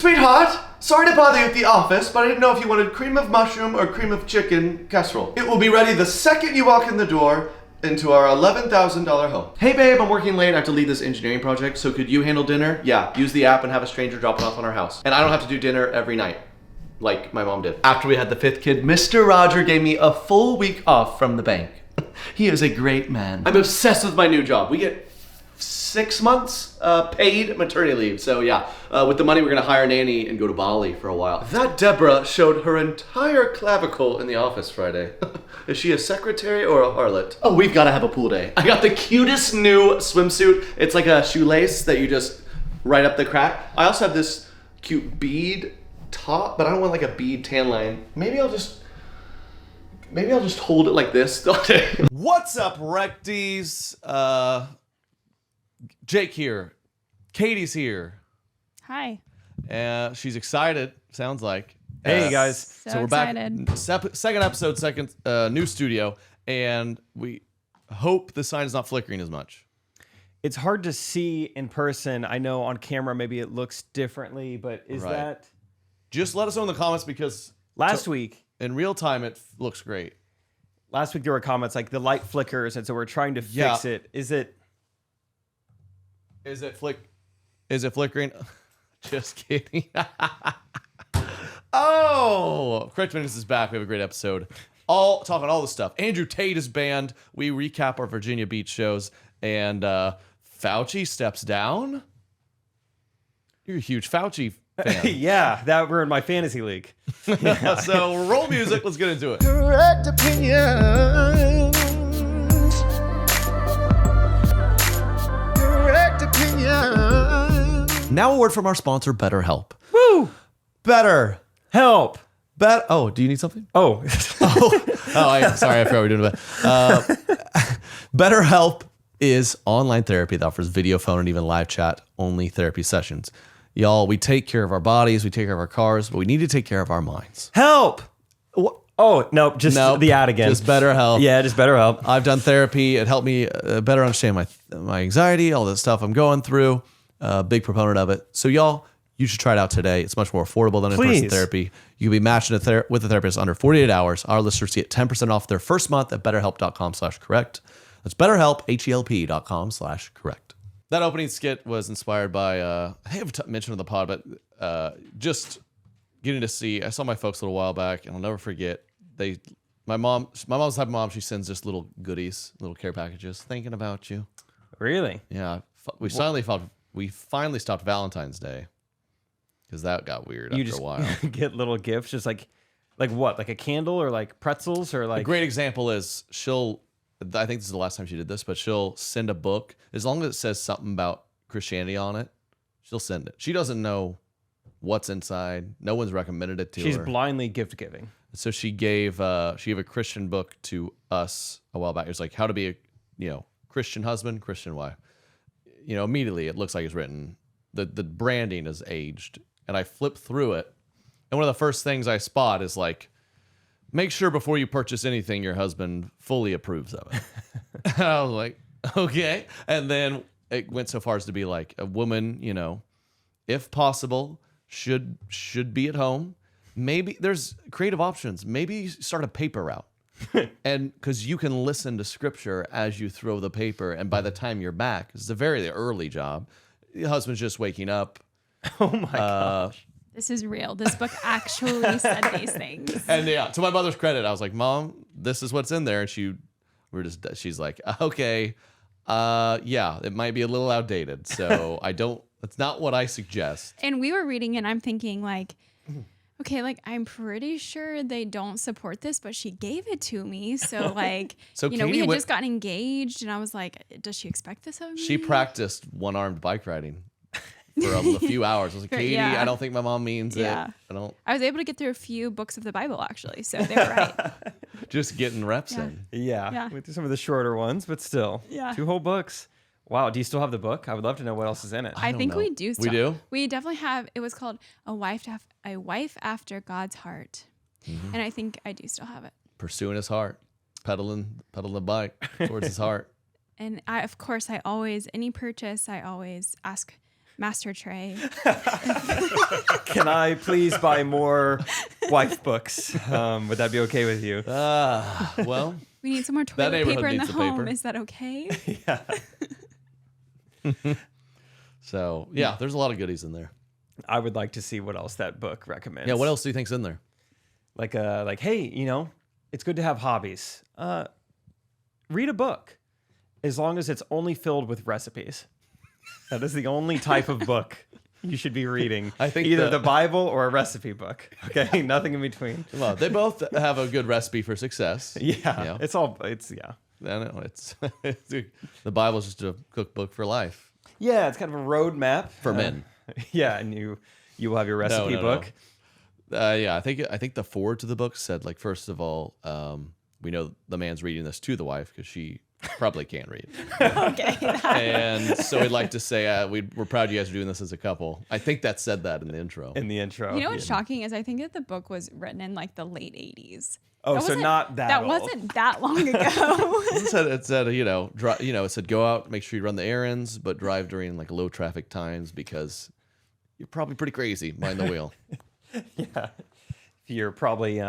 Sweetheart, sorry to bother you at the office, but I didn't know if you wanted cream of mushroom or cream of chicken casserole. It will be ready the second you walk in the door into our $11,000 home. Hey babe, I'm working late. I have to lead this engineering project, so could you handle dinner? Yeah, use the app and have a stranger drop it off on our house. And I don't have to do dinner every night, like my mom did. After we had the 5th kid, Mr. Roger gave me a full week off from the bank. He is a great man. I'm obsessed with my new job. We get 6 months paid maternity leave. So yeah, with the money we're gonna hire a nanny and go to Bali for a while. That Deborah showed her entire clavicle in the office Friday. Is she a secretary or a harlot? Oh, we've gotta have a pool day. I got the cutest new swimsuit. It's like a shoelace that you just right up the crack. I also have this cute bead top, but I don't want like a bead tan line. Maybe I'll just hold it like this. What's up, Recties? Jake here. Katie's here. Hi. She's excited, sounds like. Hey, guys. So we're excited. back. Second episode, new studio, and we hope the sign is not flickering as much. It's hard to see in person. I know on camera maybe it looks differently, but is Right. that... Just let us know in the comments because Last week in real time it looks great. there were comments like the light flickers, and so we're trying to fix it. Is it flickering? Just kidding. Oh, Correct Minutes is back. We have a great episode. Talking all this stuff. Andrew Tate is banned. We recap our Virginia Beach shows, and Fauci steps down. You're a huge Fauci fan. yeah, that we're in my fantasy league. So roll music. Let's get into it. Correct opinions. Correct opinions. Now a word from our sponsor, BetterHelp. Woo! BetterHelp. Help. Oh, do you need something? Oh. Sorry, I forgot we were doing that. BetterHelp is online therapy that offers video, phone, and even live chat only therapy sessions. Y'all, we take care of our bodies, we take care of our cars, but we need to take care of our minds. Help. Oh, nope, just the ad again. Just BetterHelp. Yeah, just BetterHelp. I've done therapy. It helped me better understand my anxiety, all the stuff I'm going through. Big proponent of it. So y'all, you should try it out today. It's much more affordable than in-person therapy. You can be matched with a therapist under 48 hours. Our listeners get 10% off their first month at betterhelp.com/correct. That's BetterHelp, HELP.com/correct. That opening skit was inspired by, I think I've mentioned on the pod, but just getting to see, I saw my folks a little while back, and I'll never forget, my mom's the type of mom, she sends just little goodies, little care packages, thinking about you. Really? Yeah. We finally stopped Valentine's Day, because that got weird You after just a while. get little gifts, just like what? Like a candle or like pretzels or like... A great example is I think this is the last time she did this, but she'll send a book. As long as it says something about Christianity on it, she'll send it. She doesn't know what's inside. No one's recommended it to her. She's blindly gift giving. So she gave a Christian book to us a while back. It was like how to be a Christian husband, Christian wife. Immediately it looks like it's written. The branding is aged. And I flip through it. And one of the first things I spot is like, make sure before you purchase anything, your husband fully approves of it. And I was like, okay. And then it went so far as to be like a woman, if possible, should be at home. Maybe there's creative options. Maybe start a paper route. And because you can listen to scripture as you throw the paper. And by the time you're back, it's a very early job. The husband's just waking up. Oh my gosh. This is real. This book actually said these things. And yeah, to my mother's credit, I was like, Mom, this is what's in there. And she's like, okay, yeah, it might be a little outdated. So that's not what I suggest. And we were reading and I'm thinking like, okay, like I'm pretty sure they don't support this, but she gave it to me. So like, So we Katie had just gotten engaged and I was like, does she expect this of me? She practiced one-armed bike riding for a few hours. I was like, Katie, Yeah. I don't think my mom means Yeah. it. I was able to get through a few books of the Bible actually. So they were right. Just getting reps Yeah. in. Yeah. With some of the shorter ones, but still. Yeah. 2 whole books. Wow. Do you still have the book? I would love to know what else is in it. I think we do. We do? We definitely have. It was called A Wife After God's Heart. Mm-hmm. And I think I do still have it. Pursuing his heart, pedaling the bike towards his heart. And I always, any purchase, I always ask Master Trey. Can I please buy more wife books? Would that be okay with you? Well, We need some more toilet neighborhood paper in the needs the home. paper. Is that okay? so yeah, there's a lot of goodies in there. I would like to see what else that book recommends. Yeah, what else do you think's in there? Like hey, it's good to have hobbies. Read a book, as long as it's only filled with recipes. That is the only type of book you should be reading. I think either the Bible or a recipe book. Okay, nothing in between. Well, they both have a good recipe for success. Yeah, it's I know it's the Bible's just a cookbook for life Yeah, it's kind of a roadmap for men. Yeah, and you will have your recipe book. Yeah, I think the forward to the book said, like, first of all, we know the man's reading this to the wife because she probably can't read. Okay. And so we'd like to say we're proud you guys are doing this as a couple. I think that said that in the intro. You know what's shocking is I think that the book was written in like the late 80s. Oh, so not that That old. wasn't that long ago. It said it said go out, make sure you run the errands, but drive during like low traffic times because you're probably pretty crazy behind the wheel. Yeah. You're probably,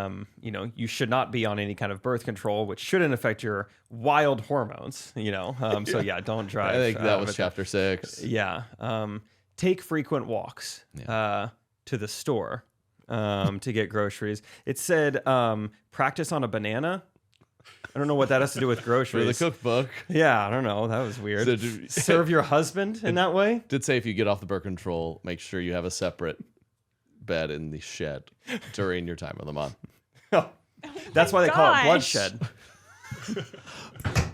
you should not be on any kind of birth control, which shouldn't affect your wild hormones, So yeah, don't drive. I think that was chapter 6. Yeah. Take frequent walks to the store to get groceries. It said practice on a banana. I don't know what that has to do with groceries. For the cookbook. Yeah, I don't know. That was weird. Serve your husband in that way? Did say if you get off the birth control, make sure you have a separate bed in the shed during your time of the month. That's why they call it gosh. bloodshed.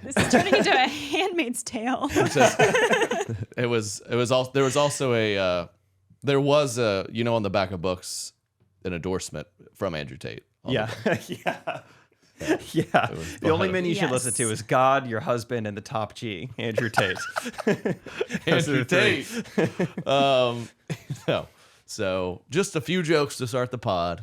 This is turning into a Handmaid's Tale. There was also on the back of books an endorsement from Andrew Tate. Yeah. Yeah. The only men you should listen to is God, your husband, and the top G, Andrew Tate. Andrew Tate. No. So just a few jokes to start the pod.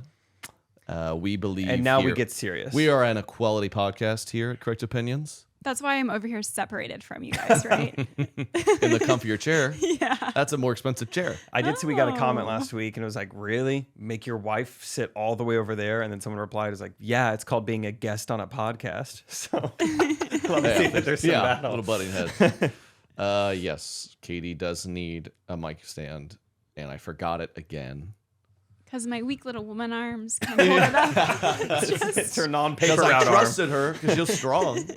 We believe, and now we get serious. We are an equality podcast here at Correct Opinions. That's why I'm over here separated from you guys, right? In the comfy of your chair. Yeah. That's a more expensive chair. I did see we got a comment last week, and it was like, really? Make your wife sit all the way over there? And then someone replied, it was like, yeah, it's called being a guest on a podcast. So love to see that there's some battle. Little butting heads. Yes, Katie does need a mic stand, and I forgot it again. Because my weak little woman arms can't hold it up. It's her non-paper Because I route arm. trusted her because she's strong.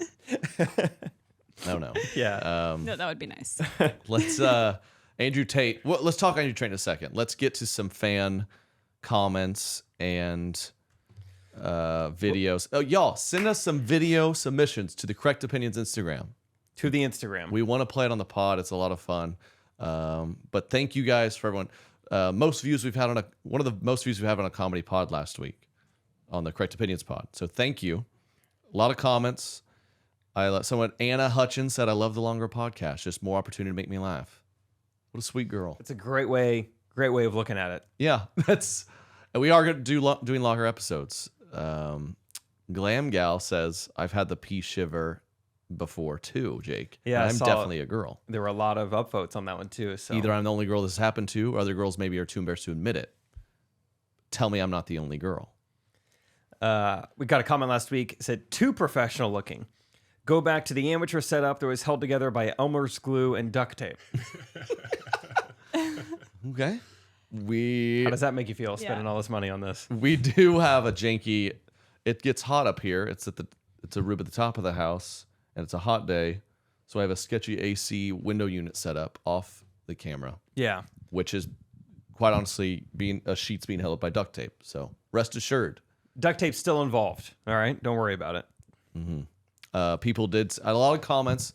No. Yeah. No, that would be nice. Let's Andrew Tate. Well, let's talk Andrew Tate in a second. Let's get to some fan comments and videos. Oh, y'all, send us some video submissions to the Correct Opinions Instagram. To the Instagram. We want to play it on the pod. It's a lot of fun. But thank you guys for everyone. Most views we've had one of the most views we've had on a comedy pod last week on the Correct Opinions pod. So thank you. A lot of comments. Anna Hutchins said, I love the longer podcast. Just more opportunity to make me laugh. What a sweet girl. It's a great way of looking at it. Yeah, we are going to doing longer episodes. Glam Gal says, I've had the pea shiver before too, Jake. Yeah, and I'm definitely a girl. There were a lot of upvotes on that one too. So Either I'm the only girl this happened to, or other girls maybe are too embarrassed to admit it. Tell me I'm not the only girl. We got a comment last week. It said, too professional looking. Go back to the amateur setup that was held together by Elmer's glue and duct tape. Okay. How does that make you feel, spending all this money on this? We do have a janky. It gets hot up here. It's a roof at the top of the house, and it's a hot day, so I have a sketchy AC window unit set up off the camera. Yeah. Which is, quite honestly, sheets being held up by duct tape. So rest assured. Duct tape's still involved. All right, don't worry about it. Mm-hmm. People did a lot of comments.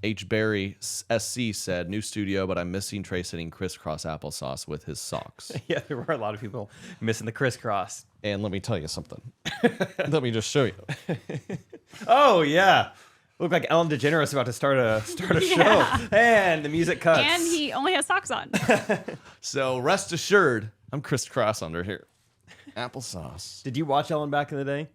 H. Barry SC said, new studio, but I'm missing Trey sitting crisscross applesauce with his socks. Yeah, there were a lot of people missing the crisscross. And let me tell you something. Let me just show you. Oh, yeah. Look like Ellen DeGeneres about to start a show. And the music cuts. And he only has socks on. So rest assured, I'm crisscross under here. Applesauce. Did you watch Ellen back in the day?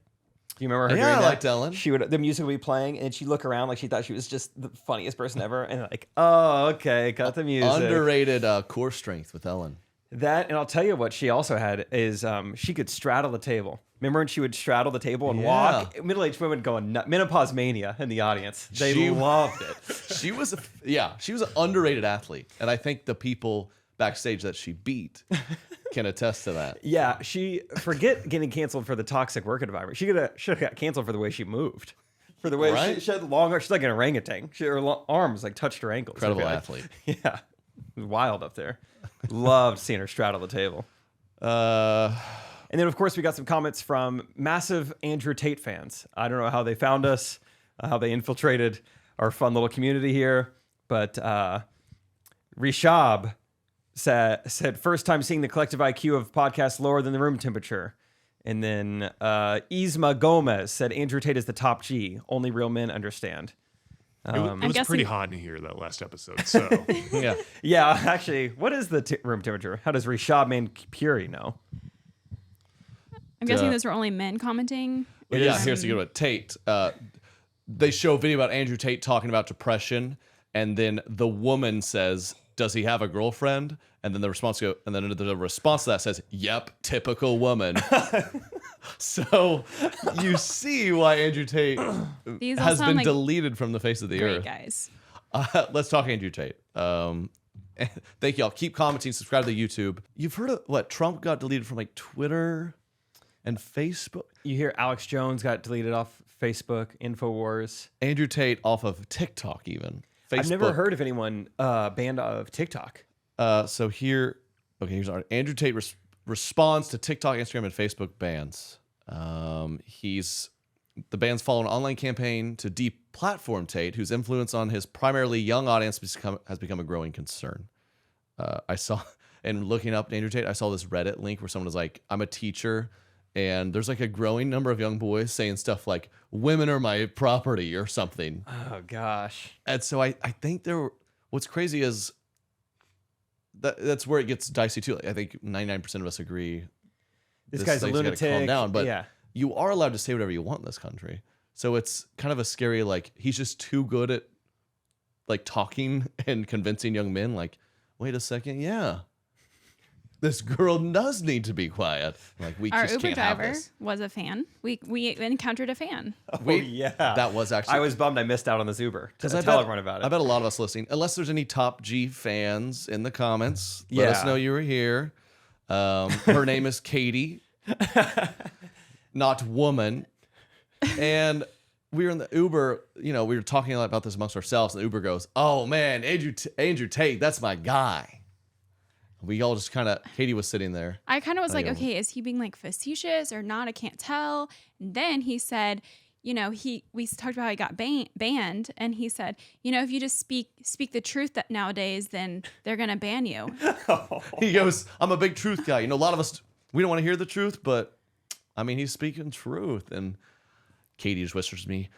Do you remember her Yeah, doing I that? liked Ellen. The music would be playing, and she'd look around like she thought she was just the funniest person ever, and like, oh, okay, cut the music. Underrated core strength with Ellen. That, and I'll tell you what she also had is she could straddle the table. Remember when she would straddle the table and walk? Middle-aged women going menopause mania in the audience. They loved it. She was an underrated athlete, and I think the people backstage that she beat can attest to that. Yeah, forget getting canceled for the toxic work environment. She should have got canceled for the way she moved. For the way she had long arms. She's like an orangutan. Her arms like touched her ankles. Incredible athlete. Yeah. Wild up there. Loved seeing her straddle the table. And then, of course, we got some comments from massive Andrew Tate fans. I don't know how they found us, how they infiltrated our fun little community here, but Rishab said, first time seeing the collective IQ of podcasts lower than the room temperature. And then Isma Gomez said, Andrew Tate is the top G. Only real men understand. It was pretty hot in here that last episode. So yeah. Actually, what is the room temperature? How does Rishab Manpuri know? I'm guessing those were only men commenting. Here's a good one. Tate. They show a video about Andrew Tate talking about depression, and then the woman says, "Does he have a girlfriend?" And then the response to that says, "Yep, typical woman." So you see why Andrew Tate has been deleted from the face of the earth. Great guys. Let's talk Andrew Tate. Thank y'all. Keep commenting. Subscribe to the YouTube. You've heard of what? Trump got deleted from like Twitter and Facebook. You hear Alex Jones got deleted off Facebook, InfoWars. Andrew Tate off of TikTok even. Facebook. I've never heard of anyone banned of TikTok. So here's our Andrew Tate responds to TikTok, Instagram, and Facebook bans. The bans follow an online campaign to deplatform Tate, whose influence on his primarily young audience has become a growing concern. And looking up Andrew Tate, I saw this Reddit link where someone was like, I'm a teacher, and there's like a growing number of young boys saying stuff like, women are my property or something. Oh, gosh. And so I think what's crazy is that's where it gets dicey too. I think 99% of us agree this guy's a lunatic. Calm down, but you are allowed to say whatever you want in this country. So it's kind of a scary, like, he's just too good at like talking and convincing young men, like, wait a second, this girl does need to be quiet. Like, Our just Uber can't have driver this. was a fan. We encountered a fan. That was actually. I was bummed I missed out on this Uber to I tell bet, everyone about it. I bet a lot of us listening, unless there's any top G fans in the comments, let us know you were here. Her name is Katie, not woman. And we were in the Uber, we were talking a lot about this amongst ourselves, and the Uber goes, oh man, Andrew Tate, that's my guy. We all just kind of, Katie was sitting there. I kind of was like, okay, is he being like facetious or not? I can't tell. And then he said, we talked about how he got banned, and he said, if you just speak the truth that nowadays, then they're gonna ban you. He goes, I'm a big truth guy. A lot of us, we don't want to hear the truth, but I mean, he's speaking truth. And Katie just whispers to me,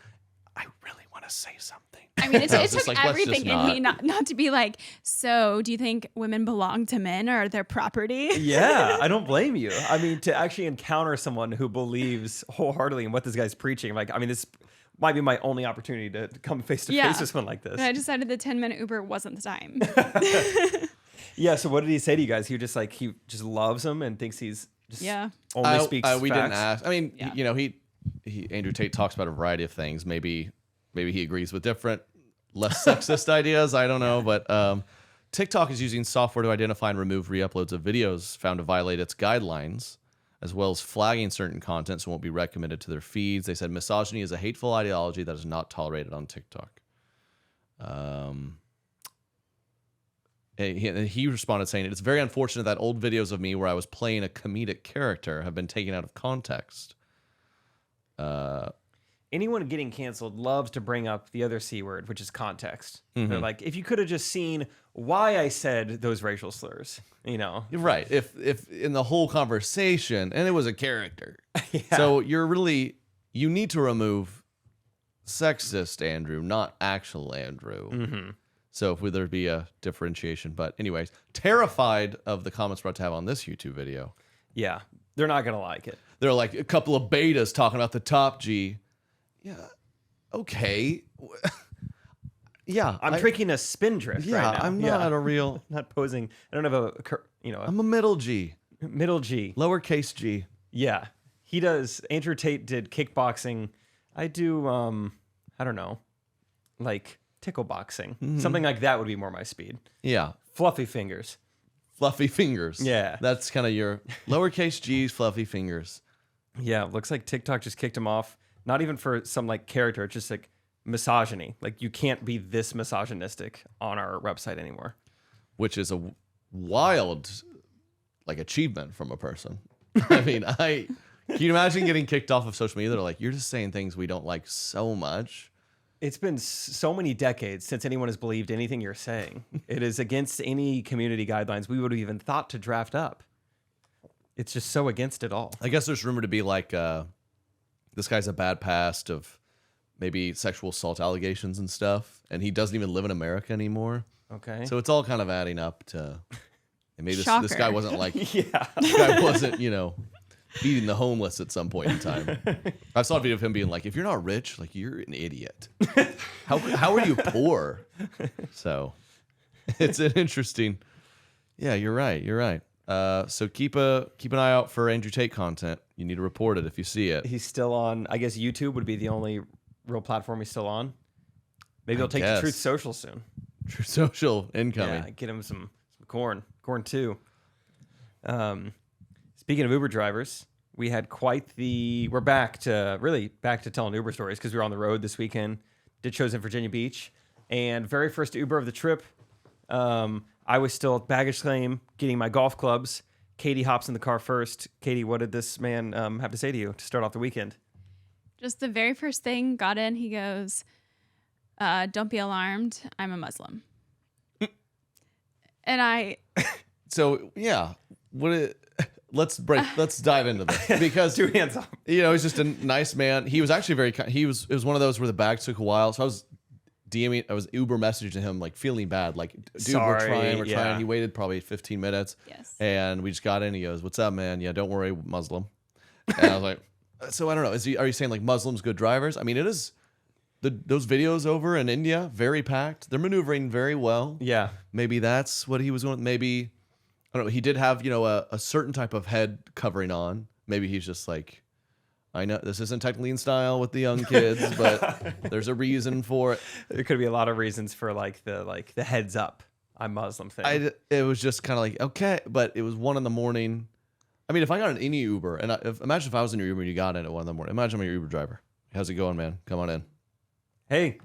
I really want to say something. I mean, it took like, everything in me not to be like, so do you think women belong to men or they're property? Yeah, I don't blame you. I mean, to actually encounter someone who believes wholeheartedly in what this guy's preaching, like, I mean, this might be my only opportunity to come face to face with someone like this. And I decided the 10-minute Uber wasn't the time. Yeah, so what did he say to you guys? He just loves him and thinks he's just only speaks we facts? didn't ask. I mean, Andrew Tate talks about a variety of things. Maybe he agrees with different, less sexist ideas. I don't know. But TikTok is using software to identify and remove re-uploads of videos found to violate its guidelines, as well as flagging certain content so it won't be recommended to their feeds. They said misogyny is a hateful ideology that is not tolerated on TikTok. He responded saying, it's very unfortunate that old videos of me where I was playing a comedic character have been taken out of context. Anyone getting canceled loves to bring up the other C word, which is context. Mm-hmm. They're like, if you could have just seen why I said those racial slurs, Right. If in the whole conversation, and it was a character. So you need to remove sexist Andrew, not actual Andrew. Mm-hmm. So would there be a differentiation? But anyways, terrified of the comments we're about to have on this YouTube video. Yeah. They're not going to like it. They're like a couple of betas talking about the top G. Yeah. Okay. Yeah. I'm tricking a spindrift right now. I'm not a real. Not posing. I don't have I'm a middle G. middle G. Lowercase G. Yeah. He does. Andrew Tate did kickboxing. I do, I don't know, like tickle boxing. Something like that would be more my speed. Yeah. Fluffy fingers. Fluffy fingers. Yeah. That's kind of your lowercase G's, fluffy fingers. Yeah. Looks like TikTok just kicked him off. Not even for some like character. It's just like misogyny. Like you can't be this misogynistic on our website anymore. Which is a wild, like, achievement from a person. I mean, can you imagine getting kicked off of social media? They're like, you're just saying things we don't like so much. It's been so many decades since anyone has believed anything you're saying. It is against any community guidelines we would have even thought to draft up. It's just so against it all. I guess there's rumored to be like, this guy's a bad past of maybe sexual assault allegations and stuff, and he doesn't even live in America anymore. Okay. So it's all kind of adding up to, and maybe this Shocker. guy wasn't like, Yeah. this guy wasn't, feeding the homeless at some point in time. I saw a video of him being like, if you're not rich, like, you're an idiot. How are you poor? So it's an interesting. Yeah, you're right. So keep an eye out for Andrew Tate content. You need to report it if you see it. He's still on, I guess YouTube would be the only real platform he's still on. Maybe he'll take to Truth Social soon. Truth Social incoming. Yeah, get him some corn. Corn too. Speaking of Uber drivers, we had we're back to telling Uber stories because we were on the road this weekend, did shows in Virginia Beach, and very first Uber of the trip, I was still at baggage claim getting my golf clubs. Katie hops in the car first. Katie, what did this man have to say to you to start off the weekend? Just the very first thing, got in, he goes, don't be alarmed, I'm a Muslim. And So yeah, let's dive into this because 2 hands up. He's just a nice man. He was actually very kind. It was one of those where the bags took a while. So I was Uber messaging him like feeling bad, like, dude, Sorry, we're trying. He waited probably 15 minutes. Yes. And we just got in. He goes, "What's up, man? Yeah, don't worry, Muslim." And I was like, so I don't know. Are you saying like Muslims good drivers? I mean, it is. Those videos over in India, very packed. They're maneuvering very well. Yeah. Maybe that's what he was going. Maybe, I don't know. He did have, a certain type of head covering on. Maybe he's just like, I know this isn't technically in style with the young kids, but there's a reason for it. There could be a lot of reasons for the heads up, I'm Muslim thing. It was just kind of like, okay, but it was 1 a.m. I mean, if I got in any Uber, and imagine if I was in your Uber and you got in at 1 a.m. Imagine I'm your Uber driver. How's it going, man? Come on in. Hey,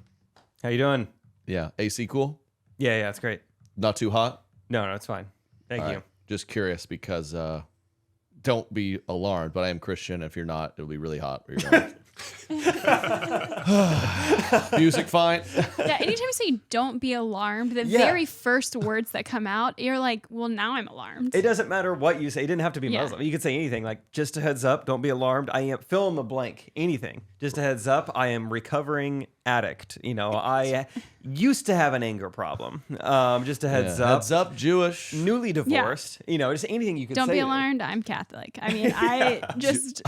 how you doing? Yeah, AC cool? Yeah, it's great. Not too hot? No, it's fine. Thank All you. right. Just curious because don't be alarmed, but I am Christian. If you're not, it'll be really hot where you're going. Music fine. yeah, anytime you say don't be alarmed, the very first words that come out, you're like, well, now I'm alarmed. It doesn't matter what you say. It didn't have to be Yeah. Muslim. You could say anything, like, just a heads up, don't be alarmed. I am, fill in the blank, anything. Just a heads up, I am recovering addict. I used to have an anger problem. Just a heads up. Heads up, Jewish. Newly divorced. Just anything you could say. Don't be there. alarmed, I'm Catholic. I mean, I just...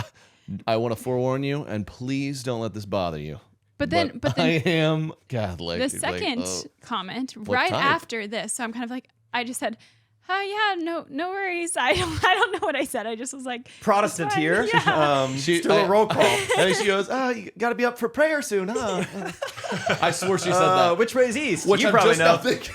I want to forewarn you, and please don't let this bother you. But then I am Catholic. the It's like, second oh. comment right type? after this, so I'm kind of like, I just said, yeah, no worries. I don't know what I said. I just was like, Protestant "It's fine." here. Yeah. Still a roll call. And she goes, you got to be up for prayer soon, huh? I swore she said that. Which way's east? Which you I'm probably just know. now thinking.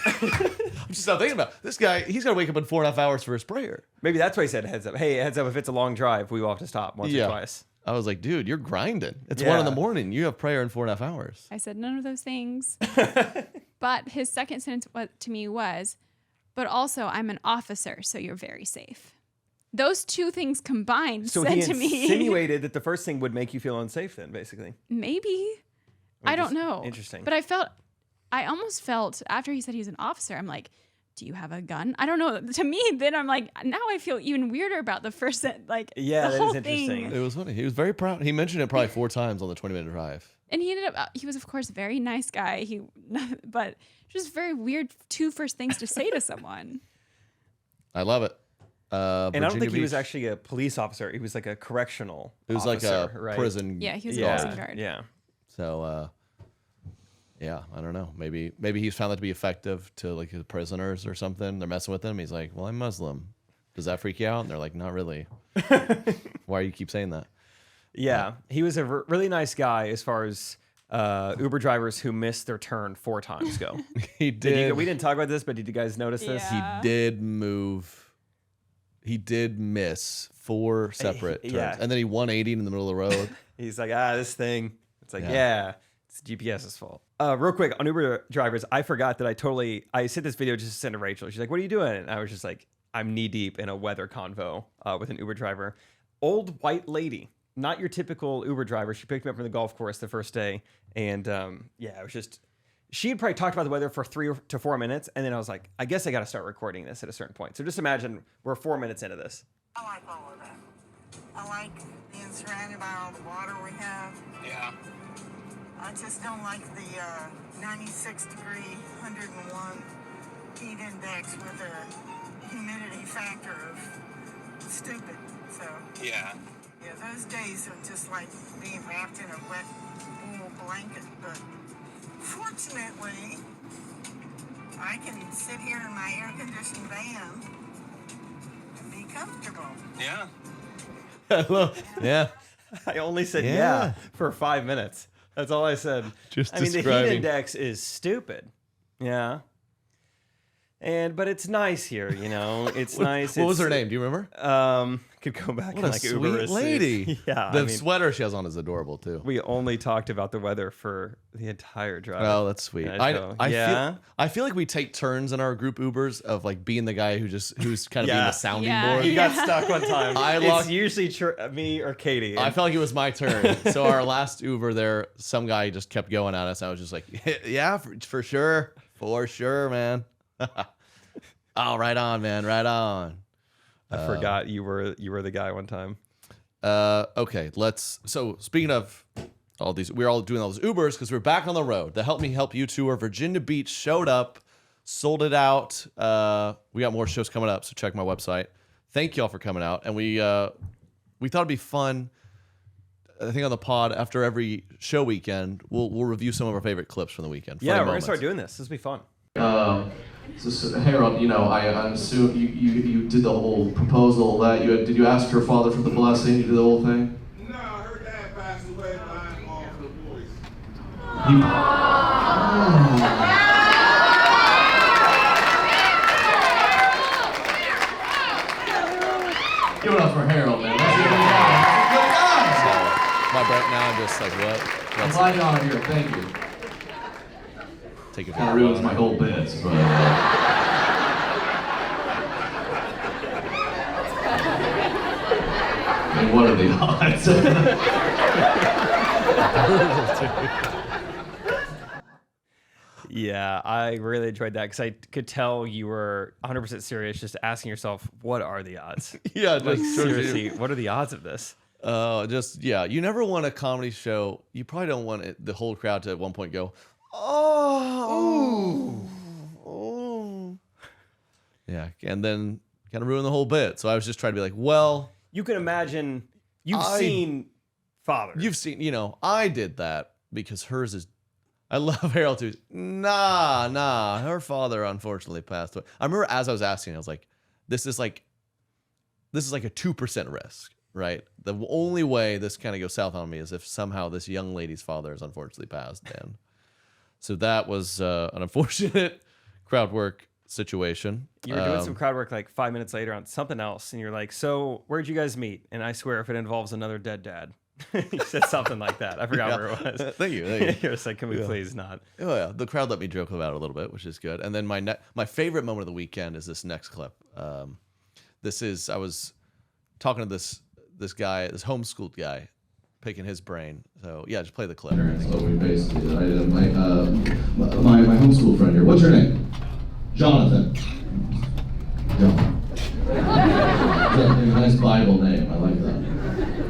I'm just now thinking about this guy. He's got to wake up in 4.5 hours for his prayer. Maybe that's why he said heads up. Hey, heads up, if it's a long drive, we will have to stop once or twice. I was like, dude, you're grinding. It's Yeah. 1 a.m. You have prayer in 4.5 hours. I said none of those things. But his second sentence to me was, but also I'm an officer, so you're very safe. Those two things combined So said he to me. insinuated that the first thing would make you feel unsafe then, basically. Maybe. I don't know. Interesting. But I almost felt after he said he's an officer, I'm like, do you have a gun? I don't know. To me, then I'm like, now I feel even weirder about the first, Yeah, the that whole is interesting. thing. It was funny. He was very proud. He mentioned it probably 4 times on the 20-minute drive. And he was of course a very nice guy. But just very weird 2 first things to say to someone. I love it. And I don't think he was Beach. actually a police officer. He was like a correctional It was officer, like a right? prison. Yeah, he was a Yeah, prison guard. yeah. So, yeah, I don't know. Maybe he's found that to be effective to like his prisoners or something. They're messing with him. He's like, well, I'm Muslim. Does that freak you out? And they're like, not really. Why do you keep saying that? Yeah, he was a really nice guy as far as Uber drivers who missed their turn 4 times go. He did. We didn't talk about this, but did you guys notice this? Yeah. He did move. He did miss 4 separate turns. yeah. And then he 180 in the middle of the road. He's like, this thing. It's like, it's GPS's fault. Real quick, on Uber drivers, I forgot that I sent this video just to send to Rachel. She's like, what are you doing? And I was just like, I'm knee deep in a weather convo with an Uber driver. Old white lady, not your typical Uber driver. She picked me up from the golf course the first day. And it was just, she had probably talked about the weather for 3 to 4 minutes. And then I was like, I guess I got to start recording this at a certain point. So just imagine we're 4 minutes into this. I like all of that. I like being surrounded by all the water we have. Yeah. I just don't like the 96 degree, 101 heat index with a humidity factor of stupid. So, Yeah. those days are just like being wrapped in a wet wool blanket. But fortunately, I can sit here in my air-conditioned van and be comfortable. Yeah. Yeah. I only said Yeah. for 5 minutes. That's all I said. Just I mean, the heat describing. index is stupid. Yeah. But it's nice here, It's nice. What was her It's- name? Do you remember? Could go back What and a like Uber sweet receipts. lady. Yeah. The sweater she has on is adorable too. we only talked about the weather for the entire drive. Oh, that's sweet. And I go, I feel like we take turns in our group Ubers of like being the guy who's kind of being Yeah. the sounding Yeah. board. You got stuck one time. I it's locked- usually me or Katie. I felt like it was my turn. So our last Uber there, some guy just kept going at us. I was just like, yeah, for sure. For sure, man. Oh, right on, man. Right on. I forgot you were the guy one time. Okay, so speaking of all these, we're all doing all those Ubers because we're back on the road. The Help Me Help You tour, Virginia Beach showed up, sold it out. We got more shows coming up, so check my website. Thank y'all for coming out. And we thought it'd be fun. I think on the pod after every show weekend, we'll review some of our favorite clips from the weekend. Yeah, Funny we're gonna moments. start doing this. This will be fun. So Harold, I assume you did the whole proposal that did you ask her father for the blessing? You did the whole thing? No, her dad passed away, but I'm all for the boys. Give it up for Harold, man. That's a good guy. That's a good guy. My breath now, I'm just like, what? I'm glad y'all are here. Thank you. Take it. Kind of ruins my whole bits, but. I mean, what are the odds? Yeah, I really enjoyed that because I could tell you were 100% serious, just asking yourself, what are the odds? Yeah, Like, just seriously, what are the odds of this? You never want a comedy show. You probably don't want the whole crowd to at one point go, oh. Yeah, and then kind of ruin the whole bit. So I was just trying to be like, well, You can imagine, you've seen Father. you've seen, I did that because hers is. I love Harold too. Nah. Her father unfortunately passed away. I remember as I was asking, I was like, this is like a 2% risk, right? The only way this kind of goes south on me is if somehow this young lady's father is unfortunately passed. And so that was an unfortunate crowd work situation. You were doing some crowd work like 5 minutes later on something else, and you're like, so where'd you guys meet? And I swear if it involves another dead dad. You said something like that. I forgot where it was. Thank you. You're just like, can we please not? Oh yeah, the crowd let me joke about it a little bit, which is good. And then my favorite moment of the weekend is this next clip. I was talking to this guy, this homeschooled guy, picking his brain. So yeah, just play the clip. So we basically, my homeschool friend here. What's your name? Jonathan. John. Nice Bible name. I like that.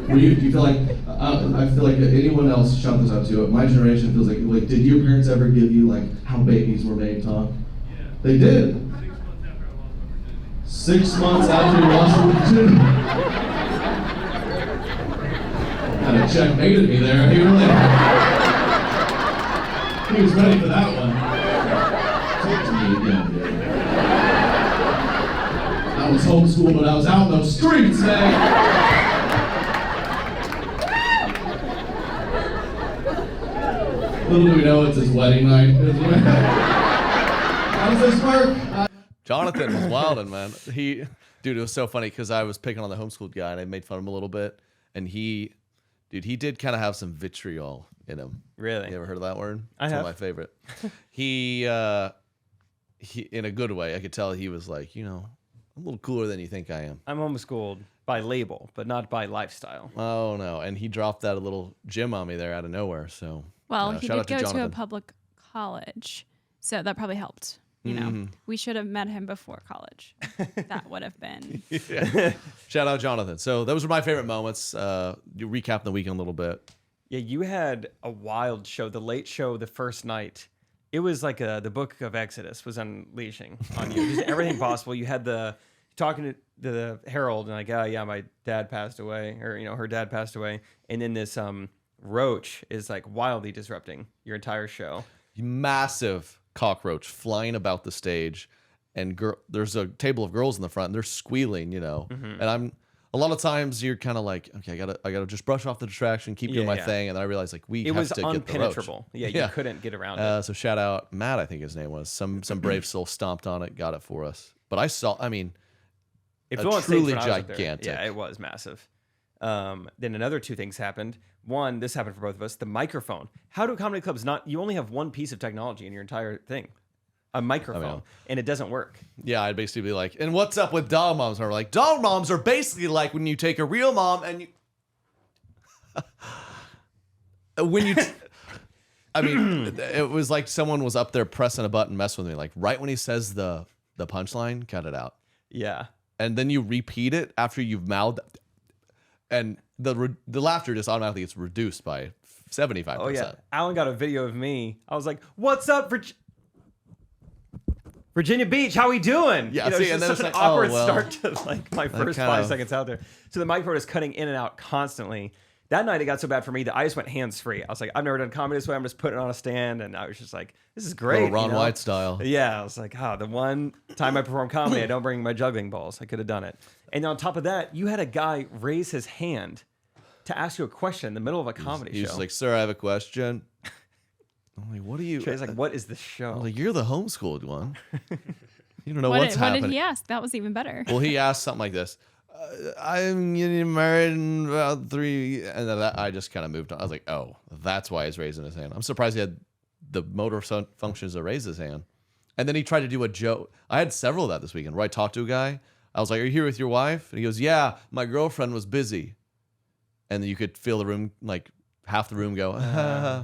Do you feel like? I feel like anyone else shout this out too. My generation feels like did your parents ever give you like how babies were made talk? Yeah. They did. 6 months after I lost my virginity. 6 months after he lost it with Jim. Kind of checkmated me there. He was ready for that one. Talk to me again, dude. I was homeschooled, but I was out in those streets, man. Little do we know it's his wedding night. How does this work? Jonathan was wildin', man. Dude, it was so funny because I was picking on the homeschooled guy and I made fun of him a little bit. And he did kind of have some vitriol in him. Really? You ever heard of that word? I It's have. one of my favorite. He, in a good way, I could tell he was like, I'm a little cooler than you think I am. I'm homeschooled by label, but not by lifestyle. Oh, no. And he dropped that little gem on me there out of nowhere. So, Well, he shout did out to go to a Jonathan. public college, so that probably helped. We should have met him before college. That would have been. Yeah. Shout out Jonathan. So those were my favorite moments. You recap the weekend a little bit. Yeah, you had a wild show. The late show, the first night, it was like the book of Exodus was unleashing on you. Just everything possible. You had talking to the Herald and like, oh yeah, my dad passed away, or her dad passed away, and then this roach is like wildly disrupting your entire show. Massive cockroach flying about the stage, and there's a table of girls in the front and they're squealing, and a lot of times you're kind of like, okay, I gotta just brush off the distraction, keep doing my thing, and then I realized like it was have to get the roach. unpenetrable. Yeah, you couldn't get around it. So shout out Matt, I think his name was. Some brave soul stomped on it, got it for us. But it flew on stage truly when I was up there. gigantic. Yeah, it was massive. Then another two things happened. One, this happened for both of us. The microphone. How do comedy clubs you only have one piece of technology in your entire thing? A microphone, and it doesn't work. Yeah, I'd basically be like, and what's up with dog moms? And we're like, dog moms are basically like when you take a real mom and you... it was like someone was up there pressing a button, messing with me. Like right when he says the punchline, cut it out. Yeah. And then you repeat it after you've mouthed, and the laughter just automatically gets reduced by 75%. Oh yeah. Alan got a video of me. I was like, "What's up, Virginia Beach? How we doing?" Yeah. It's And just then such it's an like, awkward oh, well, start to like my first 5 seconds out there. So the microphone is cutting in and out constantly. That night it got so bad for me that I just went hands free. I was like, I've never done comedy this way. I'm just putting it on a stand, and I was just like, this is great. Little Ron White style. Yeah, I was like, the one time I perform comedy, I don't bring my juggling balls. I could have done it. And on top of that, you had a guy raise his hand to ask you a question in the middle of a comedy show. He's like, "Sir, I have a question." I'm like, "What are you?" Trey's like, "What is this show?" I'm like, "You're the homeschooled one. You don't know What what's happening." did he ask? That was even better. Well, he asked something like this. I'm getting married in about 3, and then I just kind of moved on. I was like, oh, that's why he's raising his hand. I'm surprised he had the motor functions to raise his hand. And then he tried to do a joke. I had several of that this weekend where I talked to a guy. I was like, "Are you here with your wife?" And he goes, "Yeah, my girlfriend was busy." And then you could feel the room, like half the room go, yeah.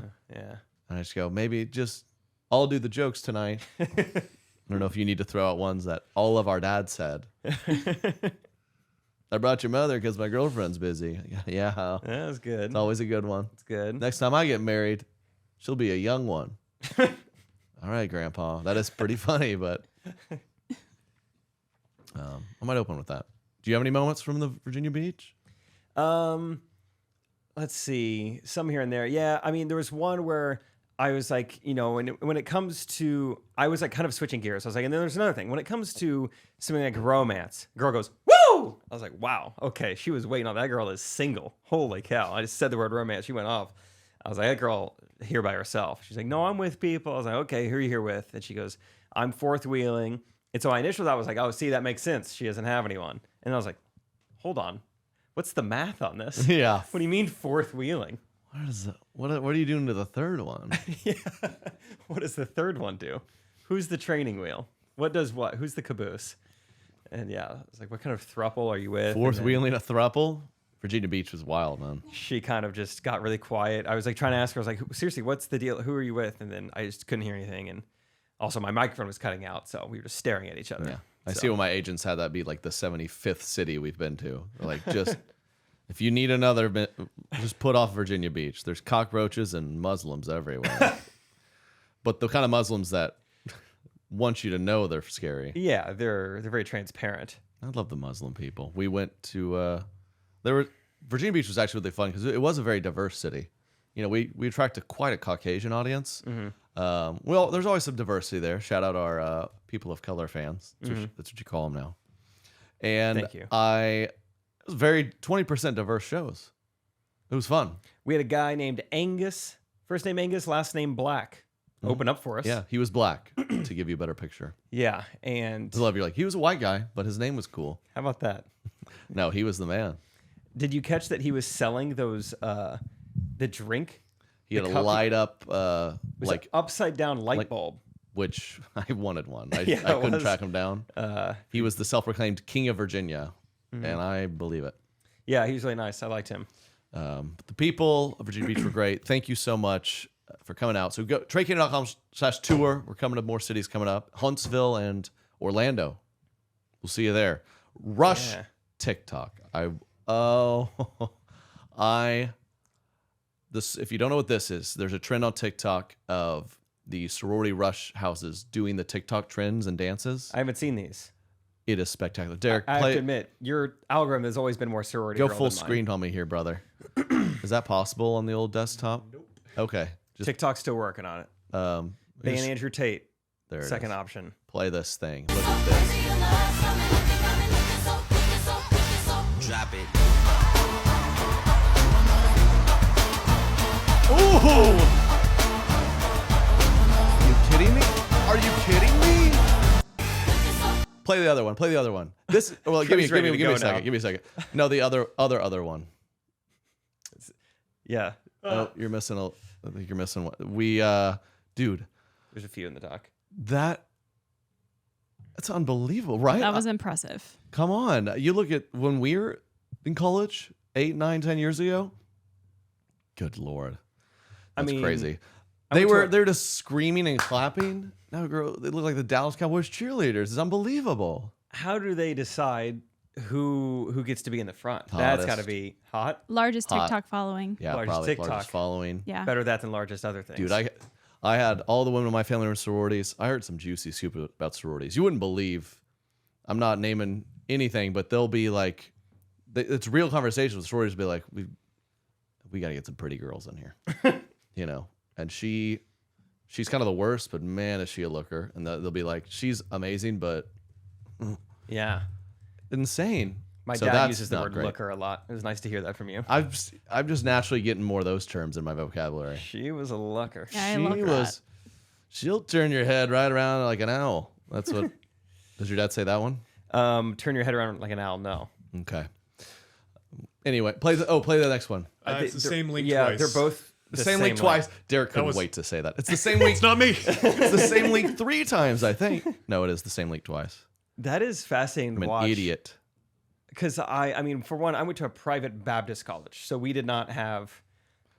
And I just go, maybe just I'll do the jokes tonight. I don't know if you need to throw out ones that all of our dads said. "I brought your mother because my girlfriend's busy." Yeah. That was good. It's always a good one. It's good. Next time I get married, she'll be a young one. All right, Grandpa. That is pretty funny, but I might open with that. Do you have any moments from the Virginia Beach? Let's see. Some here and there. Yeah, I mean, there was one where I was like, when it comes to, I was like kind of switching gears. I was like, and then there's another thing. When it comes to something like romance, girl goes, "Woo!" I was like, wow, okay. She was waiting on that girl is single. Holy cow. I just said the word romance. She went off. I was like, that girl here by herself. She's like, "No, I'm with people." I was like, "Okay, who are you here with?" And she goes, "I'm fourth wheeling." And so my initial thought was like, "Oh, see, that makes sense. She doesn't have anyone." And I was like, hold on. What's the math on this? Yeah. What do you mean fourth wheeling? What are you doing to the third one? Yeah. What does the third one do? Who's the training wheel? What does what? Who's the caboose? And yeah, I was like, what kind of throuple are you with? Fourth wheeling a throuple? Virginia Beach was wild, man. She kind of just got really quiet. I was like trying to ask her, I was like, seriously, what's the deal? Who are you with? And then I just couldn't hear anything. And also my microphone was cutting out, so we were just staring at each other. Yeah. I see what my agents had that be like the 75th city we've been to. They're like, just if you need another, just put off Virginia Beach. There's cockroaches and Muslims everywhere. But the kind of Muslims that want you to know they're scary. Yeah, they're very transparent. I love the Muslim people. We went to Virginia Beach was actually really fun because it was a very diverse city. You know, we attracted quite a Caucasian audience. Well, there's always some diversity there. Shout out our people of color fans. That's what you call them now. And Thank you. it was very 20% diverse shows. It was fun. We had a guy named Angus, first name Angus, last name Black, open up for us. Yeah, he was black to give you a better picture. Yeah, and I love you're like, he was a white guy, but his name was cool. how about that? No, he was the man. Did you catch that he was selling those the drink? He had The a cup- light up It was like an upside down light bulb. which I wanted one. I Yeah, it couldn't was. track him down. He was the self-proclaimed king of Virginia, and I believe it. Yeah, he was really nice. I liked him. But the people of Virginia Beach were great. Thank you so much for coming out. So go TreyCannon.com/tour. We're coming to more cities coming up. Huntsville and Orlando. We'll see you there. Rush Yeah. TikTok. If you don't know what this is, there's a trend on TikTok of the sorority rush houses doing the TikTok trends and dances. I haven't seen these. It is spectacular. Derek, I have play to admit, your algorithm has always been more sorority. go girl full than mine. screen on me here, brother. Is that possible on the old desktop? Nope. Okay. Just TikTok's still working on it. Ban just- Andrew Tate. there it Second is. option. Play this thing. Look at this. Drop it. Ooh! You kidding me? Are you kidding me? Play the other one. Play the other one. This. Well, give me Trey's ready to a go second. now. Give me a second. No, the other one. Yeah, Oh, you're missing a. I think you're missing one. Dude, there's a few in the doc. that's unbelievable, right? That was impressive. Come on. You look at when we were in college 8, 9, 10 years ago. Good Lord. I That's mean, crazy. I went to They're just screaming and clapping. Now, girl, they look like the Dallas Cowboys cheerleaders. It's unbelievable. How do they decide who gets to be in the front? That's Hottest. got to be hot. Largest Hot. TikTok following. Yeah, Largest probably TikTok. largest following. Yeah. Better that than largest other things. Dude, I had all the women in my family were in sororities. I heard some juicy scoop about sororities. You wouldn't believe. I'm not naming anything, but they'll be like, it's real conversations with sororities. Be like, we got to get some pretty girls in here, you know. And she's kind of the worst, but man, is she a looker. And they'll be like, she's amazing, but Yeah. insane. My So dad that's uses the not word great. looker a lot. It was nice to hear that from you. I'm just naturally getting more of those terms in my vocabulary. She was a looker. Yeah, I love that. She'll turn your head right around like an owl. That's what. Does your dad say that one? Turn your head around like an owl. No. Okay. Anyway, play the next one. It's the same link Yeah, twice. they're both The same link twice. Derek couldn't was- wait to say that. It's the same link. It's not me. It's the same link 3 times, I think. No, it is the same link twice. That is fascinating I'm to an watch. idiot. Because I mean, for one, I went to a private Baptist college, so we did not have.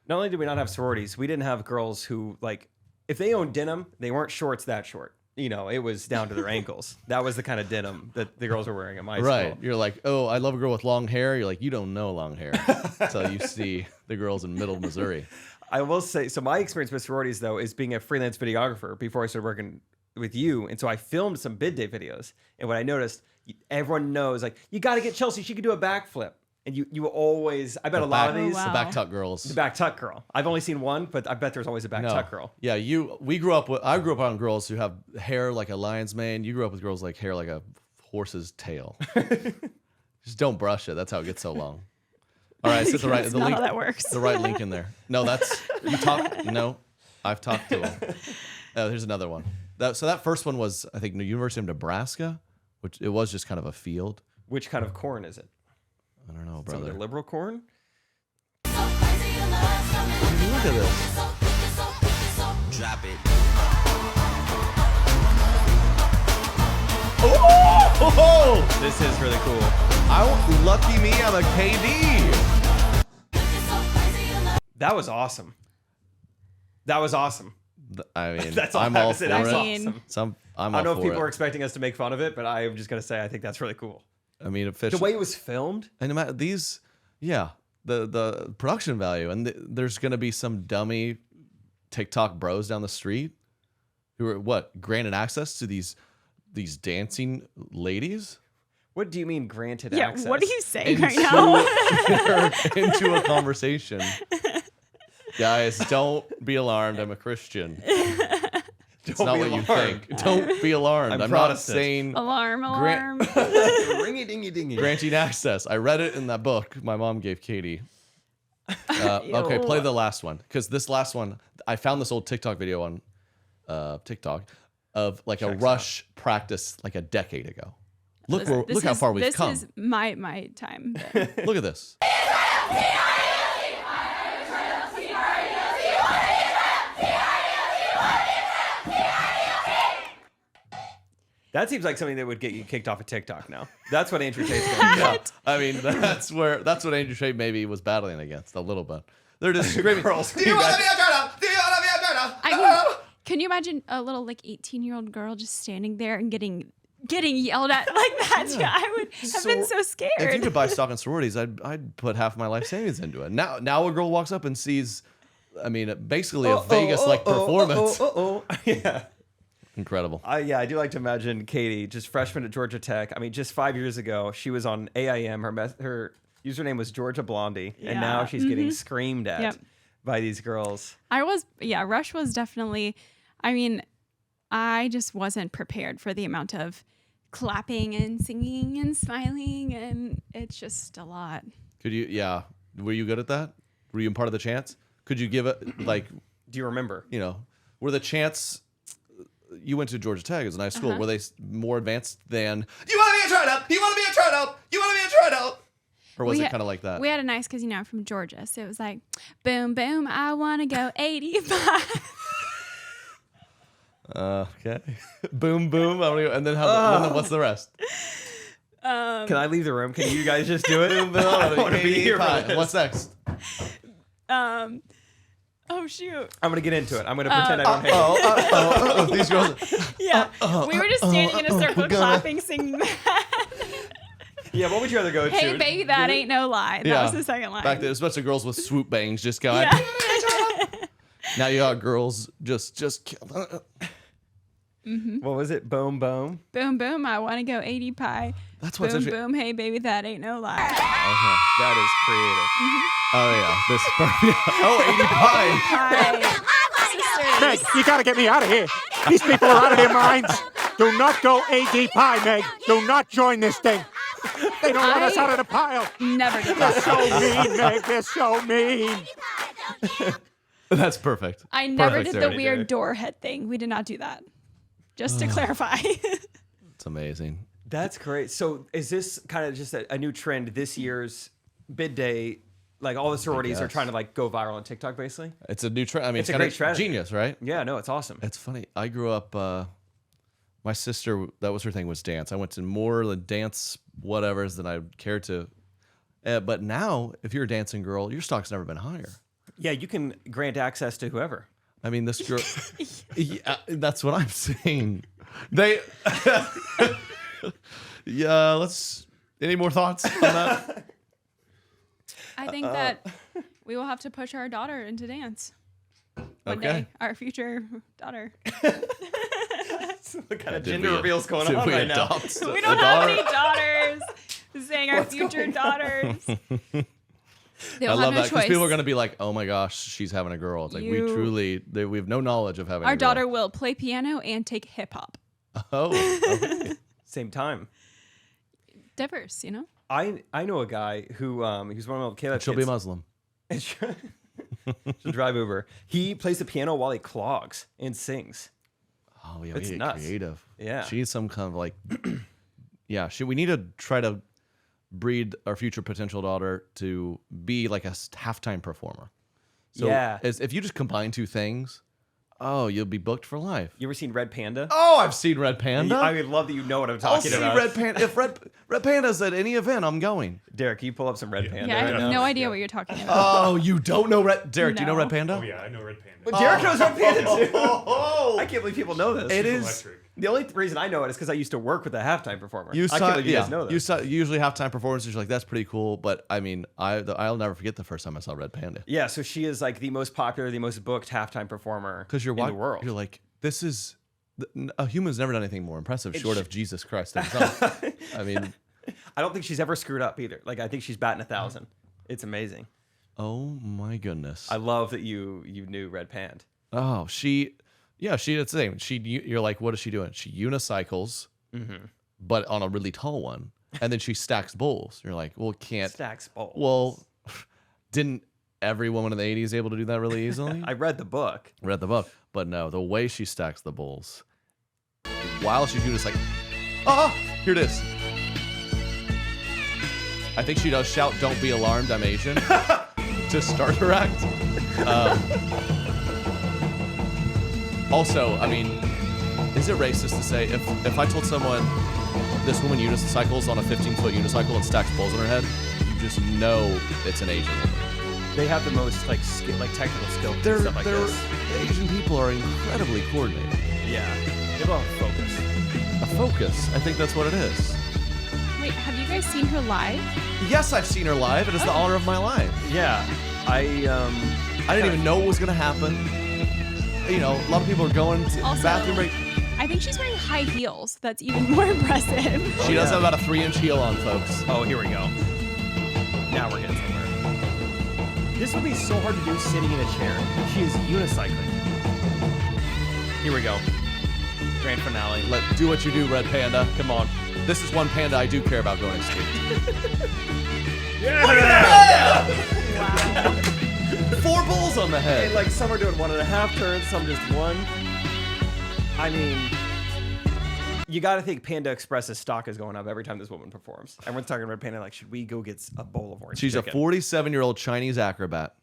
Not only did we not have sororities, we didn't have girls who like, if they owned denim, they weren't shorts that short. You know, it was down to their ankles. That was the kind of denim that the girls were wearing at my Right. school. You're like, oh, I love a girl with long hair. You're like, you don't know long hair. So you see the girls in middle Missouri. I will say, so my experience with sororities though is being a freelance videographer before I started working with you, and so I filmed some bid day videos. And what I noticed, everyone knows like you got to get Chelsea. She could do a backflip, and you always. I bet a lot of these. wow. The back tuck girls. The back tuck girl. I've only seen one, but I bet there's always a back tuck girl. Yeah, I grew up on girls who have hair like a lion's mane. You grew up with girls like hair like a horse's tail. Just don't brush it. That's how it gets so long. All right, so That's not how that works. The right link in there. No, that's you talk. No, I've talked to them. Oh, here's another one. So that first one was I think the University of Nebraska, which it was just kind of a field. Which kind of corn is it? I don't know, Some of brother. the liberal corn? Look at this. Drop it. Oh! This is really cool. Lucky me, I'm a KD. That was awesome. That was awesome. I mean, That's all I'm I have all to say. for That was it. awesome. I'm I all don't know if for people are it. expecting us to make fun of it, but I'm just gonna say I think that's really cool. I mean, The officially. way it was filmed. And no matter these, yeah, the production value, and there's gonna be some dummy TikTok bros down the street who are what granted access to these dancing ladies. What do you mean granted Yeah, access? what are you saying right now? into a conversation. Guys, don't be alarmed. I'm a Christian. It's not what you think. Don't be alarmed. I'm not saying Alarm. Ringy dingy dingy. granting access. I read it in that book my mom gave Katie. Okay, play the last one. Because this last one, I found this old TikTok video on TikTok of like a Rush practice like a decade ago. Look how far we've come. This is my time. Look at this. That seems like something that would get you kicked off of TikTok now. That's what Andrew Tate's going to do. Yeah, I mean that's what Andrew Tate maybe was battling against a little bit. They're just screaming. Girls. Do you want to be a turtle? Do you want to be a turtle? Can you imagine a little like 18-year-old girl just standing there and getting yelled at like that? Yeah. I would have been so scared. If you could buy stock in sororities, I'd put half my life savings into it. Now a girl walks up and sees, I mean, basically a Vegas-like performance. Yeah. Incredible. Yeah, I do like to imagine Katie, just freshman at Georgia Tech. I mean, just 5 years ago, she was on AIM. Her username was Georgia Blondie, and now she's getting screamed at by these girls. Rush was definitely, I mean, I just wasn't prepared for the amount of clapping and singing and smiling, and it's just a lot. Were you good at that? Were you part of the chants? Could you give it, like... Do you remember? Were the chants... You went to Georgia Tech, it's a nice school. Were they more advanced than, you want to be a tryout? You want to be a tryout? You want to be a tryout? Or was it kind of like that? We had a nice, because, I'm from Georgia, so it was like, boom, boom, I want to go 85. Okay. Boom, boom. And then what's the rest? Can I leave the room? Can you guys just do it? I don't want to be here for this. What's next? Oh, shoot. I'm going to get into it. I'm going to pretend I don't hate These girls. Yeah. We were just standing in a circle clapping, singing that. Yeah, what would you rather go to? Hey, baby, that ain't no lie. That was the second line. Back there, there's a bunch of girls with swoop bangs just going. Now you got girls just What was it? Boom, boom. Boom, boom, I want to go 80 pie. That's what's boom, interesting. boom, hey, baby, that ain't no lie. That is creative. Oh yeah, this is perfect. 80 pie. Meg, you gotta get me out of here. These people are out of their minds. Do not go AD pie, Meg. Do not join this thing. They don't let us out of the pile. Never did They're that. so mean, Meg. They're so mean. That's perfect. I never Perfect, did the Sarah. weird door head thing. We did not do that. Just to clarify. It's amazing. That's great. So is this kind of just a new trend this year's bid day? Like all the sororities are trying to like go viral on TikTok, basically. It's a new trend. I mean, It's a kinda great strategy. genius, right? Yeah, no, it's awesome. It's funny. I grew up. My sister, that was her thing, was dance. I went to more the dance whatevers than I cared to. But now, if you're a dancing girl, your stock's never been higher. Yeah, you can grant access to whoever. I mean, this girl. Yeah, that's what I'm saying. They. Yeah. Let's. Any more thoughts on that? I think that we will have to push our daughter into dance. One day, our future daughter. What kind of gender reveals going did on we right now? adopt We a don't have daughter? any daughters. Saying our future daughters. They'll I have love no that because choice. people are going to be like, "Oh my gosh, she's having a girl." It's like we have no knowledge of having Our a girl. daughter will play piano and take hip hop. Oh, okay. Same time. Diverse, I know a guy who he was one of the Caleb She'll kids. be Muslim. She'll drive Uber. He plays the piano while he clogs and sings. Oh yeah, It's we get nuts. creative. Yeah. She's some kind of like, yeah. We need to try to breed our future potential daughter to be like a halftime performer. So Yeah. if you just combine two things, oh, you'll be booked for life. You ever seen Red Panda? Oh, I've seen Red Panda. I would love that you know what I'm I'll talking see about. Red Panda. If Red Panda's at any event, I'm going. Derek, can you pull up some Red Panda? Yeah, I right have now? no idea what you're talking about. Oh, you don't know Derek? Do you know No. Red Panda? Oh yeah, I know Red Panda. But Derek knows Red Panda too. I can't believe people know this. It is. Electric. The only reason I know it is because I used to work with a halftime performer. You I saw, can't believe you yeah, guys know this. usually halftime performances. You're like, that's pretty cool. But I mean, I'll never forget the first time I saw Red Panda. Yeah, so she is like the most popular, the most booked halftime performer Because you're in the world. You're like, this is A human's never done anything more impressive short of Jesus Christ himself. I mean, I don't think she's ever screwed up either. Like I think she's batting 1,000. It's amazing. oh my goodness. I love that you knew Red Pand. Oh, she did the same. You're like, what is she doing? She unicycles, but on a really tall one, and then she stacks bowls. You're like, well, can't Stacks bowls. Well, didn't every woman in the 80s able to do that really easily? I read the book. Read the book, but no, the way she stacks the bowls while she's unicycling. Here it is. I think she does shout, "Don't be alarmed, I'm Asian," to start her act. Also, I mean, is it racist to say if I told someone this woman unicycles on a 15-foot unicycle and stacks bowls on her head, you just know it's an Asian woman. They have the most technical skill. Stuff like this. Asian people are incredibly coordinated. Yeah, they have a lot of focus. A focus. I think that's what it is. Wait, have you guys seen her live? Yes, I've seen her live. It is the honor of my life. Yeah, I didn't even know what was gonna happen. You know, a lot of people are going to Also, bathroom break. I think she's wearing high heels. That's even more impressive. She does have about a 3-inch heel on, folks. Oh, here we go. Now we're getting somewhere. This would be so hard to do sitting in a chair. She is unicycling. Here we go. Grand finale. Do what you do, Red Panda. Come on. This is one panda I do care about going extinct. Yeah! 4 bowls on the head. And, like, some are doing 1.5 turns, some just one. I mean, you got to think Panda Express's stock is going up every time this woman performs. Everyone's talking about Panda like, should we go get a bowl of orange She's chicken? a 47-year-old Chinese acrobat.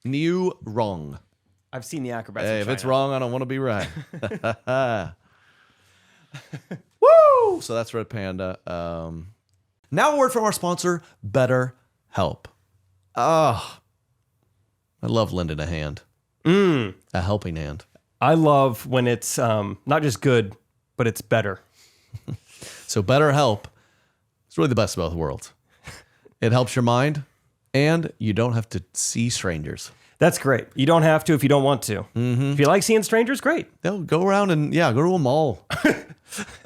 New wrong. I've seen the acrobats Hey, in if China. it's wrong, I don't want to be right. Woo! So that's Red Panda. Now a word from our sponsor, BetterHelp. I love lending a hand. A helping hand. I love when it's not just good, but it's better. So BetterHelp is really the best of both worlds. It helps your mind, and you don't have to see strangers. That's great. You don't have to if you don't want to. Mm-hmm. If you like seeing strangers, great. They'll go around and, go to a mall.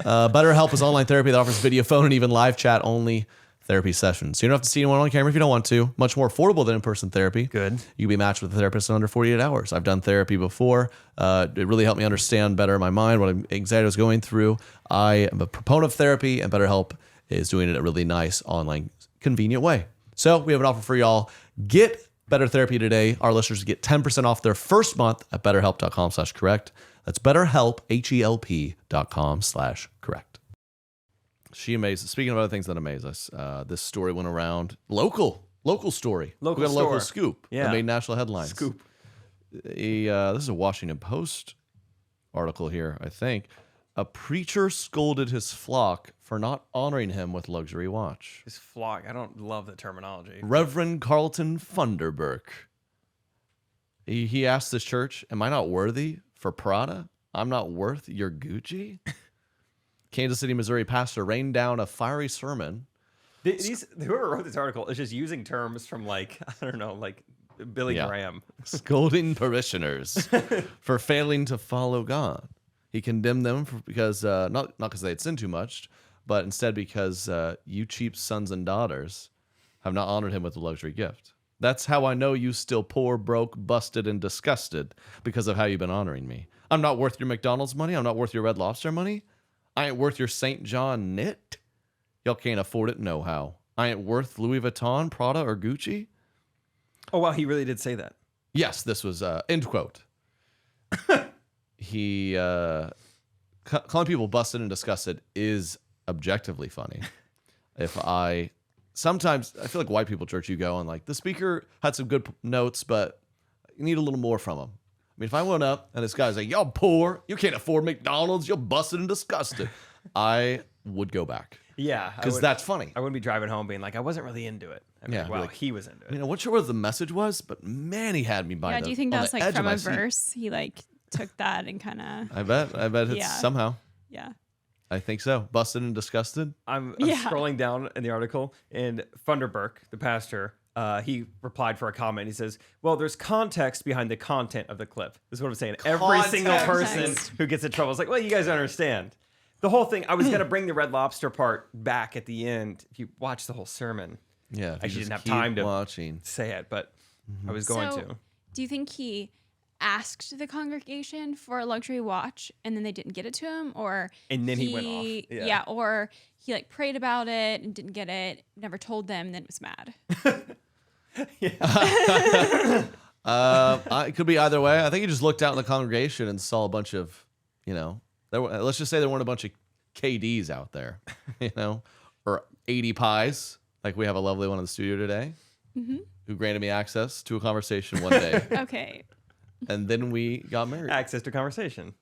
BetterHelp is online therapy that offers video, phone, and even live chat only therapy sessions. So you don't have to see anyone on camera if you don't want to. Much more affordable than in-person therapy. Good. You can be matched with a therapist in under 48 hours. I've done therapy before. It really helped me understand better my mind, what anxiety I was going through. I am a proponent of therapy, and BetterHelp is doing it in a really nice, online, convenient way. So we have an offer for y'all. Get Better Therapy today. Our listeners get 10% off their first month at betterhelp.com/correct. That's BetterHelp, HELP.com/correct. She amazes. Speaking of other things that amaze us, this story went around. Local story. Local we got a local store. scoop. Yeah. That made national headlines. Scoop. This is a Washington Post article here, I think. A preacher scolded his flock for not honoring him with luxury watch. His flock. I don't love the terminology. Reverend Carlton Funderburk. He asked this church, "Am I not worthy for Prada? I'm not worth your Gucci?" Kansas City, Missouri pastor rained down a fiery sermon. Whoever wrote this article is just using terms from Billy Graham. Scolding parishioners for failing to follow God. He condemned them because not because they had sinned too much, but instead because you cheap sons and daughters have not honored him with a luxury gift. That's how I know you still poor, broke, busted, and disgusted because of how you've been honoring me. I'm not worth your McDonald's money. I'm not worth your Red Lobster money. I ain't worth your St. John knit. Y'all can't afford it no how. I ain't worth Louis Vuitton, Prada, or Gucci. Oh, wow. He really did say that. Yes, this was end quote. He calling people busted and disgusted is objectively funny. Sometimes I feel like white people church, you go and like the speaker had some good notes, but you need a little more from him. I mean, if I went up and this guy's like, "Y'all poor, you can't afford McDonald's, you're busted and disgusted," I would go back. Yeah, because that's funny. I wouldn't be driving home being like, I wasn't really into it. I mean, Yeah, he was into it. You know, not sure what the message was, but man, he had me by Do you think that's like from a seat. verse? He like took that and kind of. I bet it's somehow. Yeah. I think so. Busted and disgusted. I'm scrolling down in the article, and Funderburk, the pastor, he replied for a comment. He says, well, there's context behind the content of the clip. This is what I'm saying. Every single person who gets in trouble is like, well, you guys don't understand. The whole thing, I was going to bring the Red Lobster part back at the end. If you watch the whole sermon. Yeah. I didn't have time to say it, but I was going to. Do you think he asked the congregation for a luxury watch and then they didn't get it to him? And then he went off. Yeah, or he like prayed about it and didn't get it, never told them, and then was mad. It could be either way. I think he just looked out in the congregation and saw a bunch of, let's just say there weren't a bunch of KDs out there, or 80 pies, like we have a lovely one in the studio today, who granted me access to a conversation one day. Okay. And then we got married. Access to conversation.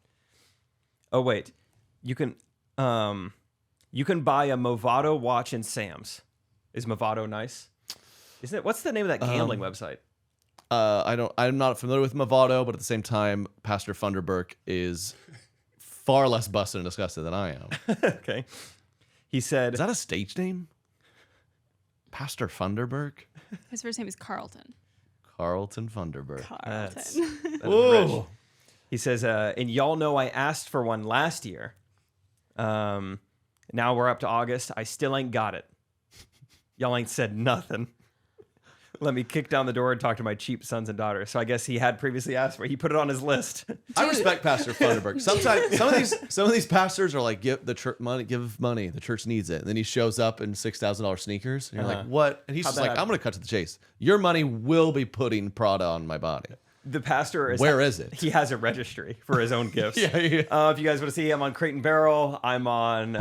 Oh, wait. You can buy a Movado watch in Sam's. Is Movado nice? Isn't it? What's the name of that gambling website? I'm not familiar with Movado, but at the same time, Pastor Funderburk is far less busted and disgusted than I am. Okay. He said, is that a stage name? Pastor Funderburk? His first name is Carlton. Carlton Funderburk. That's rich. He says, and y'all know I asked for one last year. Now we're up to August. I still ain't got it. Y'all ain't said nothing. Let me kick down the door and talk to my cheap sons and daughters. So I guess he had previously asked for it. He put it on his list. I respect Pastor Funderburk. Sometimes some of these pastors are like, give the church money, give money. The church needs it. And then he shows up in $6,000 sneakers. And you're like, what? And he's just like, I'm going to cut to the chase. Your money will be putting Prada on my body. The pastor is... Where is it? He has a registry for his own gifts. Yeah. If you guys want to see, I'm on Crate and Barrel. I'm on...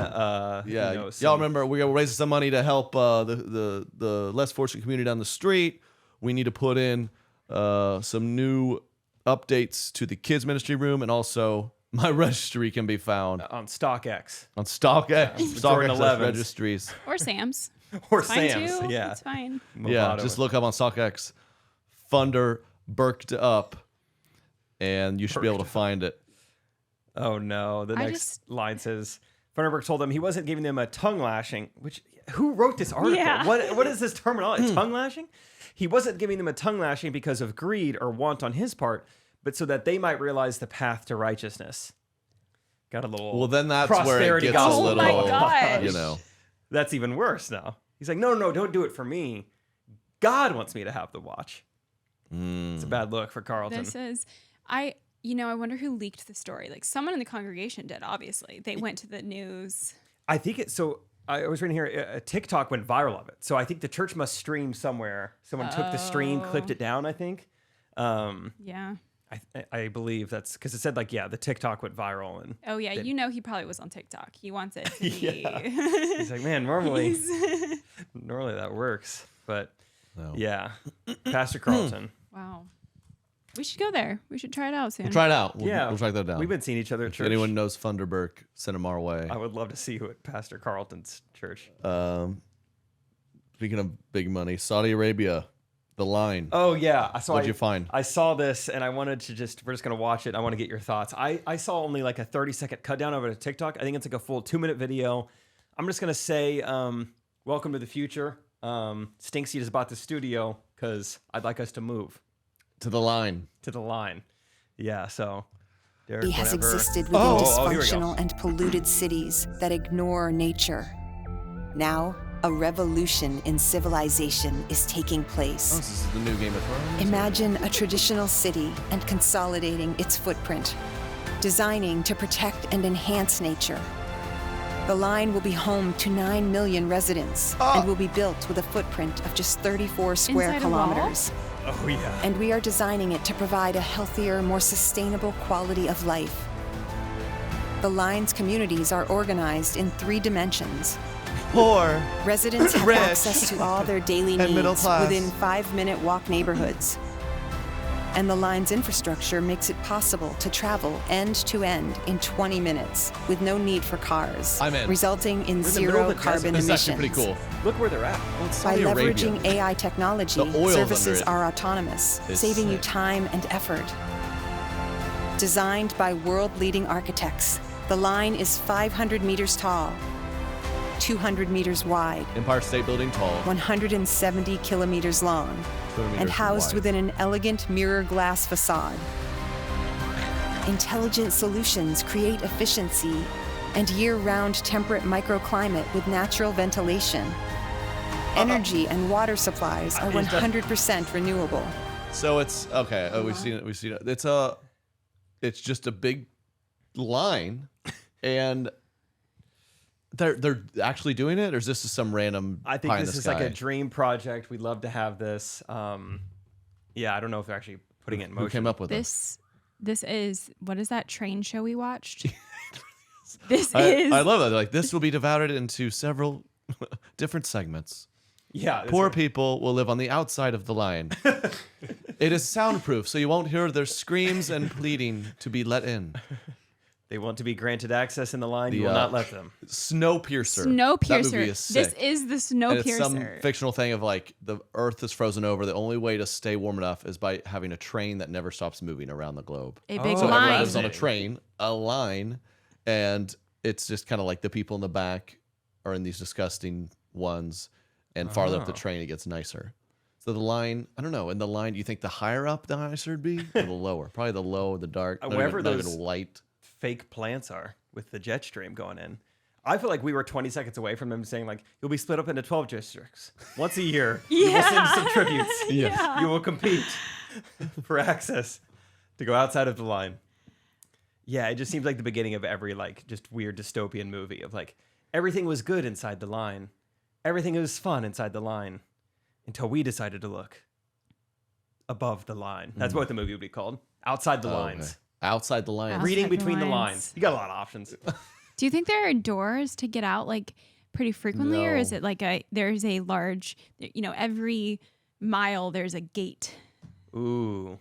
Y'all remember, we were raising some money to help the less fortunate community down the street. We need to put in some new updates to the kids ministry room, and also my registry can be found on StockX. On StockX. StockX registries. Or Sam's. Or It's fine Sam's. too. Yeah. It's fine. Yeah, just look up on StockX, Funderburked up, and you should be able to find it. Oh no! The next line says, Funderburk told them he wasn't giving them a tongue lashing. Which who wrote this article? Yeah. What is this terminology? Tongue lashing? He wasn't giving them a tongue lashing because of greed or want on his part, but so that they might realize the path to righteousness. Got a little. Well, then that's where it gets a little. Oh my gosh. That's even worse now. He's like, no, don't do it for me. God wants me to have the watch. It's a bad look for Carlton. This is, I wonder who leaked the story. Like someone in the congregation did, obviously. They went to the news. I think it's so. I was reading here, a TikTok went viral of it. So I think the church must stream somewhere. Someone took the stream, clipped it down, I think. Yeah. I believe that's because it said the TikTok went viral. And he probably was on TikTok. He wants it to be. He's like, man, normally that works. But yeah, Pastor Carlton. Wow. We should go there. We should try it out soon. We'll try it out. We'll track that down. We've been seeing each other at church. If anyone knows Funderburk, send them our way. I would love to see you at Pastor Carlton's church. Speaking of big money, Saudi Arabia, The Line. Oh, yeah. So What'd you find? I saw this, and I wanted to we're just going to watch it. I want to get your thoughts. I saw only like a 30-second cut down of it on TikTok. I think it's like a full 2-minute video. I'm just going to say, welcome to the future. Stinksy just bought the studio because I'd like us to move. To the line. To the line. Yeah, so... Derek, He has whatever. existed within dysfunctional and polluted cities that ignore nature. Now, a revolution in civilization is taking place. This is the new Game of Thrones. Imagine a traditional city and consolidating its footprint, designing to protect and enhance nature. The line will be home to 9 million residents and will be built with a footprint of just 34 square Inside a wall? kilometers. Oh, yeah. And we are designing it to provide a healthier, more sustainable quality of life. The line's communities are organized in 3 dimensions. Poor, Residents have rich, access to all their daily and middle needs class. within 5-minute walk neighborhoods. And the line's infrastructure makes it possible to travel end to end in 20 minutes with no need for cars, I'm in. resulting in We're in the middle zero of the carbon This is emissions. actually pretty cool. Look where they're at. By Saudi Arabia. leveraging AI technology, The oil's services under it. are autonomous, It's saving you sick. time and effort. Designed by world-leading architects, the line is 500 meters tall, 200 meters wide, Empire State Building tall. 170 kilometers long, 200 meters and housed wide. within an elegant mirror glass facade. Intelligent solutions create efficiency and year-round temperate microclimate with natural ventilation. Energy and water supplies are 100% renewable. So it's okay. Oh, we've seen it. We've seen it. It's just a big line, and they're actually doing it, or is this just some random? I think pie in this the is like a sky? dream project. We'd love to have this. Yeah, I don't know if they're actually putting it in motion. Who came up with This is, what is that train show we watched? This I is. love that. They're like, this will be divided into several different segments. Yeah, Poor people will live on the outside of the line. It is soundproof, so you won't hear their screams and pleading to be let in. They want to be granted access in the line. You will not let them. Snowpiercer. Snowpiercer. That movie is This sick. is the And it's some Snowpiercer. fictional thing of like the Earth is frozen over. The only way to stay warm enough is by having a train that never stops moving around the globe. A big So everyone line. lives on a train, a line, and it's just kind of like the people in the back are in these disgusting ones, and farther up the train it gets nicer. So the line, I don't know. In the line, do you think the higher up the nicer it'd be, or the lower? Probably the low, the dark, Wherever not even those light. fake plants are with the jet stream going in. I feel like we were 20 seconds away from them saying, like, you'll be split up into 12 districts. Once a year, you will send some tributes. Yeah. You will compete for access to go outside of the line. Yeah, it just seems like the beginning of every, like, just weird dystopian movie of, like, everything was good inside the line. Everything was fun inside the line until we decided to look above the line. That's what the movie would be called. Outside the lines. Okay. Outside the line. Outside Reading the between the lines. lines. You got a lot of options. Do you think there are doors to get out like pretty frequently, or is No. it like there's a large, every mile there's a gate? Ooh.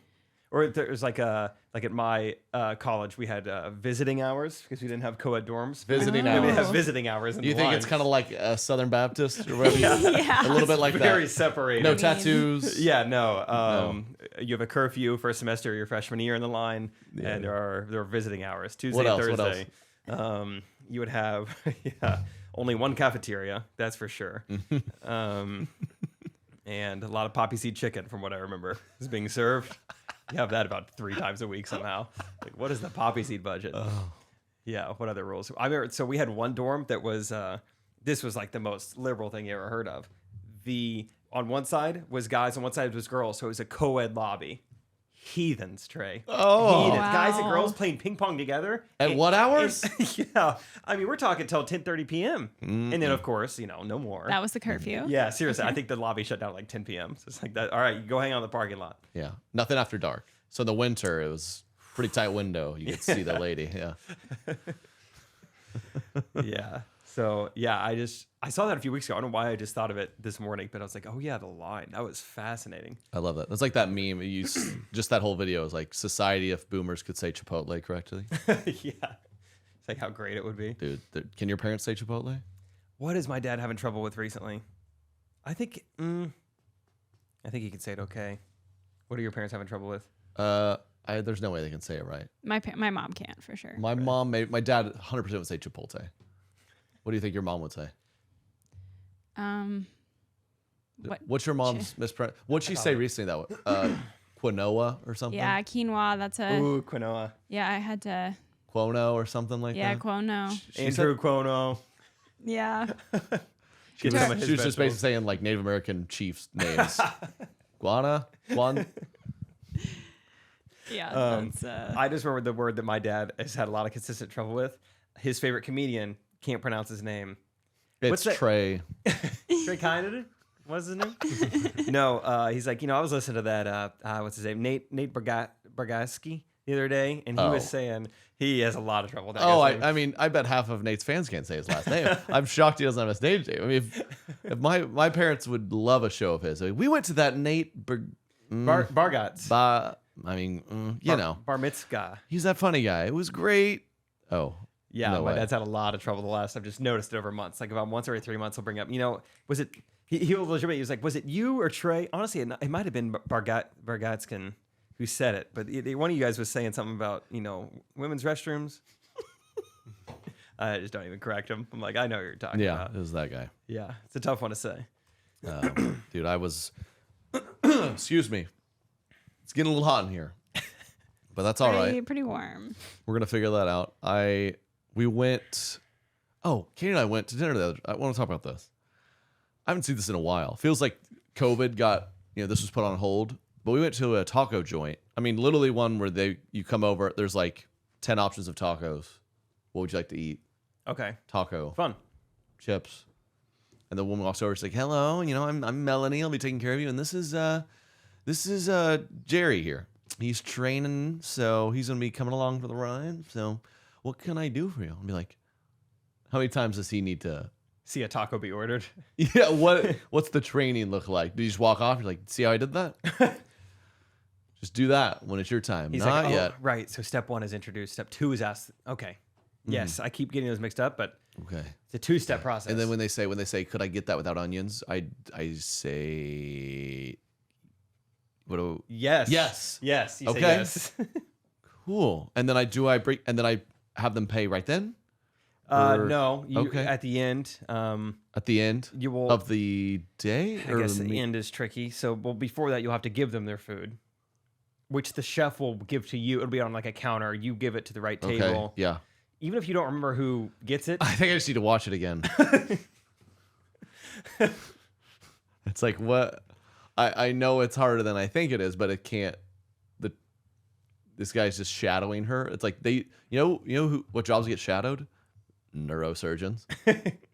Or there's like at my college we had visiting hours because we didn't have co-ed dorms. Visiting We hours. have visiting hours. In Do you the think line. it's kind of like a Southern Baptist or whatever? Yeah. A little bit like very that. separated? No tattoos. Yeah, no. You have a curfew for a semester your freshman year in the line, and there are visiting hours Tuesday What and else? What Thursday. You would have only one cafeteria, that's for sure, and a lot of poppy seed chicken from what I remember is being served. You have that about 3 times a week somehow. Like, what is the poppy seed budget? Yeah, what other rules? I remember, so we had one dorm that was, this was like the most liberal thing you ever heard of. On one side was guys, on one side was girls, so it was a co-ed lobby. Heathens, Trey. Oh. Heathens. Wow. Guys and girls playing ping pong together. At what hours? Yeah. I mean, we're talking till 10:30 p.m. And then, of course, no more. That was the curfew. Yeah, seriously. I think the lobby shut down at like 10 p.m. So it's like that. All right, you go hang out in the parking lot. Yeah. Nothing after dark. So in the winter, it was pretty tight window. You could see the lady. Yeah. Yeah. So yeah, I saw that a few weeks ago. I don't know why I just thought of it this morning, but I was like, oh yeah, the line. That was fascinating. I love that. It's like that meme. Just that whole video is like society if boomers could say Chipotle correctly. Yeah. It's like how great it would be. Dude, can your parents say Chipotle? What is my dad having trouble with recently? I think he can say it okay. What are your parents having trouble with? There's no way they can say it right. My mom can't for sure. My dad 100% would say Chipotle. What do you think your mom would say? What's your mom's mispronoun? What'd she say recently that quinoa or something? Yeah, quinoa. That's a. Ooh, quinoa. Yeah, I had to. Quono or something like Yeah, that? quono. Andrew Cuono. Yeah. She was just basically saying like Native American chiefs' names. Guan. Yeah. That's, I just remember the word that my dad has had a lot of consistent trouble with. His favorite comedian can't pronounce his name. It's What's that? Trey. Trey Kinded? What's his name? No, he's like, I was listening to that, what's his name? Nate Bargatze the other day, and he was saying he has a lot of trouble with that guy's name. I mean, I bet half of Nate's fans can't say his last name. I'm shocked he doesn't have a stage name. I mean, if my parents would love a show of his. I mean, we went to that Nate Bargatze. Bar Mitzvah. He's that funny guy. It was great. Oh. Yeah, no my way. dad's had a lot of trouble the last. I've just noticed it over months. Like about once every 3 months, he'll bring up, was it, he'll legitimately, he was like, was it you or Trey? Honestly, it might have been Bargatskin who said it, but one of you guys was saying something about, women's restrooms. I just don't even correct him. I'm like, I know what you're talking Yeah, about. it was that guy. Yeah, it's a tough one to say. Dude, I was. Excuse me. It's getting a little hot in here, but that's all right. Pretty warm. We're gonna figure that out. We went. Oh, Katie and I went to dinner the other. I want to talk about this. I haven't seen this in a while. Feels like COVID got. This was put on hold. But we went to a taco joint. I mean, literally one where you come over. There's like 10 options of tacos. What would you like to eat? Okay. Taco. Fun. Chips. And the woman walks over. She's like, "Hello, I'm Melanie. I'll be taking care of you. And this is Jerry here. He's training, so he's gonna be coming along for the ride. So, what can I do for you?" I'll be like, "How many times does he need to see a taco be ordered?" Yeah. What's the training look like? Do you just walk off? You're like, "See how I did that?" Just do that when it's your time. He's Not like, yet. Right. So step 1 is introduced. Step 2 is asked. Okay. Yes, I keep getting those mixed up, but okay, it's a 2-step process. And then when they say, "Could I get that without onions?" I say, yes. Yes. Yes. You okay. say yes. Cool. And then I have them pay right then? No. Okay. At the end. At the end you will, of the day? I guess the end is tricky. So, before that, you'll have to give them their food, which the chef will give to you. It'll be on like a counter. You give it to the right table. Okay. Yeah. Even if you don't remember who gets it. I think I just need to watch it again. It's like, what? I know it's harder than I think it is, but it can't. This guy's just shadowing her. It's like what jobs get shadowed? Neurosurgeons.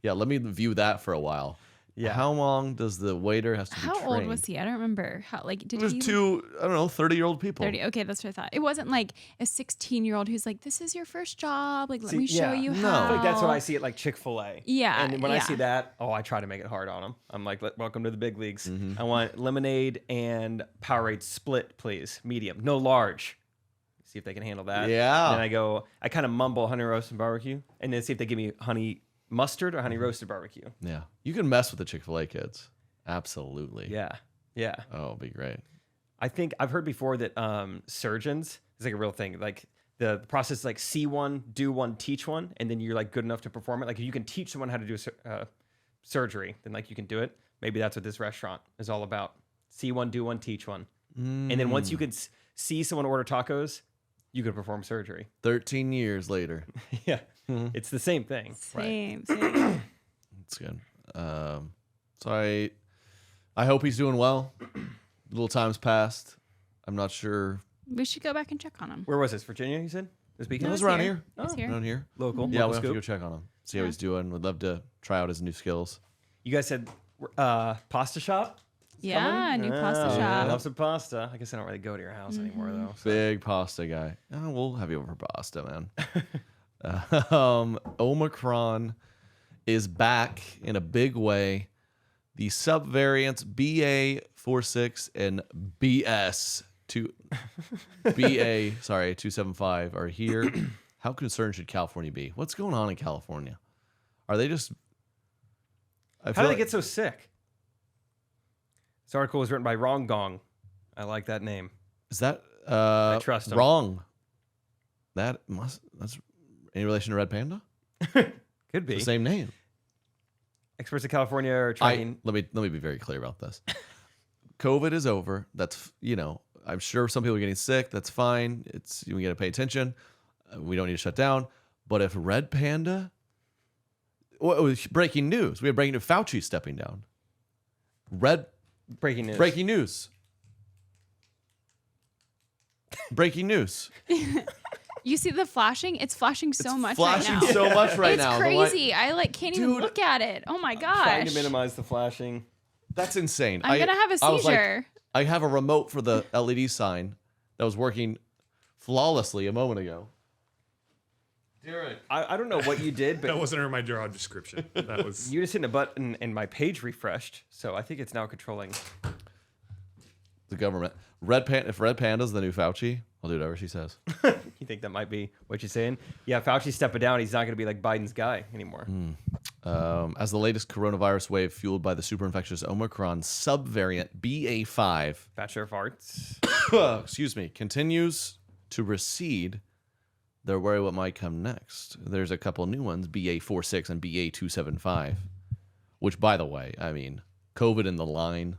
Yeah, let me view that for a while. Yeah. How long does the waiter has to be trained? How old was he? I don't remember. Did It was he? 30-year-old people. 30. Okay, that's what I thought. It wasn't like a 16-year-old who's like, "This is your first job. Like, let me show you No. how." I feel like that's what I see at like Chick-fil-A. Yeah. And when I see that, I try to make it hard on them. I'm like, "Welcome to the big leagues. I want lemonade and Powerade split, please. Medium, no large." See if they can handle that. Yeah. And then I kind of mumble honey roasted barbecue, and then see if they give me honey mustard or honey roasted barbecue. Yeah. You can mess with the Chick-fil-A kids. Absolutely. Yeah. Yeah. Oh, it'll be great. I think I've heard before that surgeons is like a real thing. Like the process is like see one, do one, teach one, and then you're like good enough to perform it. Like if you can teach someone how to do surgery, then like you can do it. Maybe that's what this restaurant is all about. See one, do one, teach one. And then once you can see someone order tacos, you could perform surgery. 13 years later. Yeah. It's the same thing. Same. That's good. So I hope he's doing well. Little time's passed. I'm not sure. We should go back and check on him. Where was this? Virginia, you said? This weekend? It was around here. It was here. Around here. Local. Yeah, local we'll have to scoop. go check on him. See how he's doing. Would love to try out his new skills. You guys said pasta shop? Yeah, new pasta I shop. love some pasta. I guess I don't really go to your house anymore, though. So. Big pasta guy. Oh, we'll have you over for pasta, man. Omicron is back in a big way. The subvariants BA.46 and BA.275 are here. How concerned should California be? What's going on in California? Are they just... How do they get so sick? This article was written by Wrong Gong. I like that name. Is that I trust him. wrong? That's any relation to Red Panda? Could be. It's the same name. Experts in California are trying. Let me be very clear about this. COVID is over. That's I'm sure some people are getting sick. That's fine. We got to pay attention. We don't need to shut down. But if Red Panda, breaking news. We have breaking news. Fauci stepping down. Breaking news. Breaking news. Breaking news. You see the flashing? It's flashing so much flashing right now. so much right now. It's crazy. I can't even look at it. Oh my gosh. Trying to minimize the flashing. That's insane. I'm going to have a seizure. I have a remote for the LED sign that was working flawlessly a moment ago. I don't know what you did, but that wasn't in my job description. That was you just hit a button and my page refreshed, so I think it's now controlling the government. If Red Panda's the new Fauci, I'll do whatever she says. You think that might be what you're saying? Yeah, Fauci's stepping down. He's not going to be like Biden's guy anymore. As the latest coronavirus wave fueled by the super infectious Omicron subvariant BA.5, Bachelor of Arts, continues to recede, they're worried what might come next. There's a couple new ones, BA.4.6 and BA.2.75, which, by the way, I mean, COVID in the line.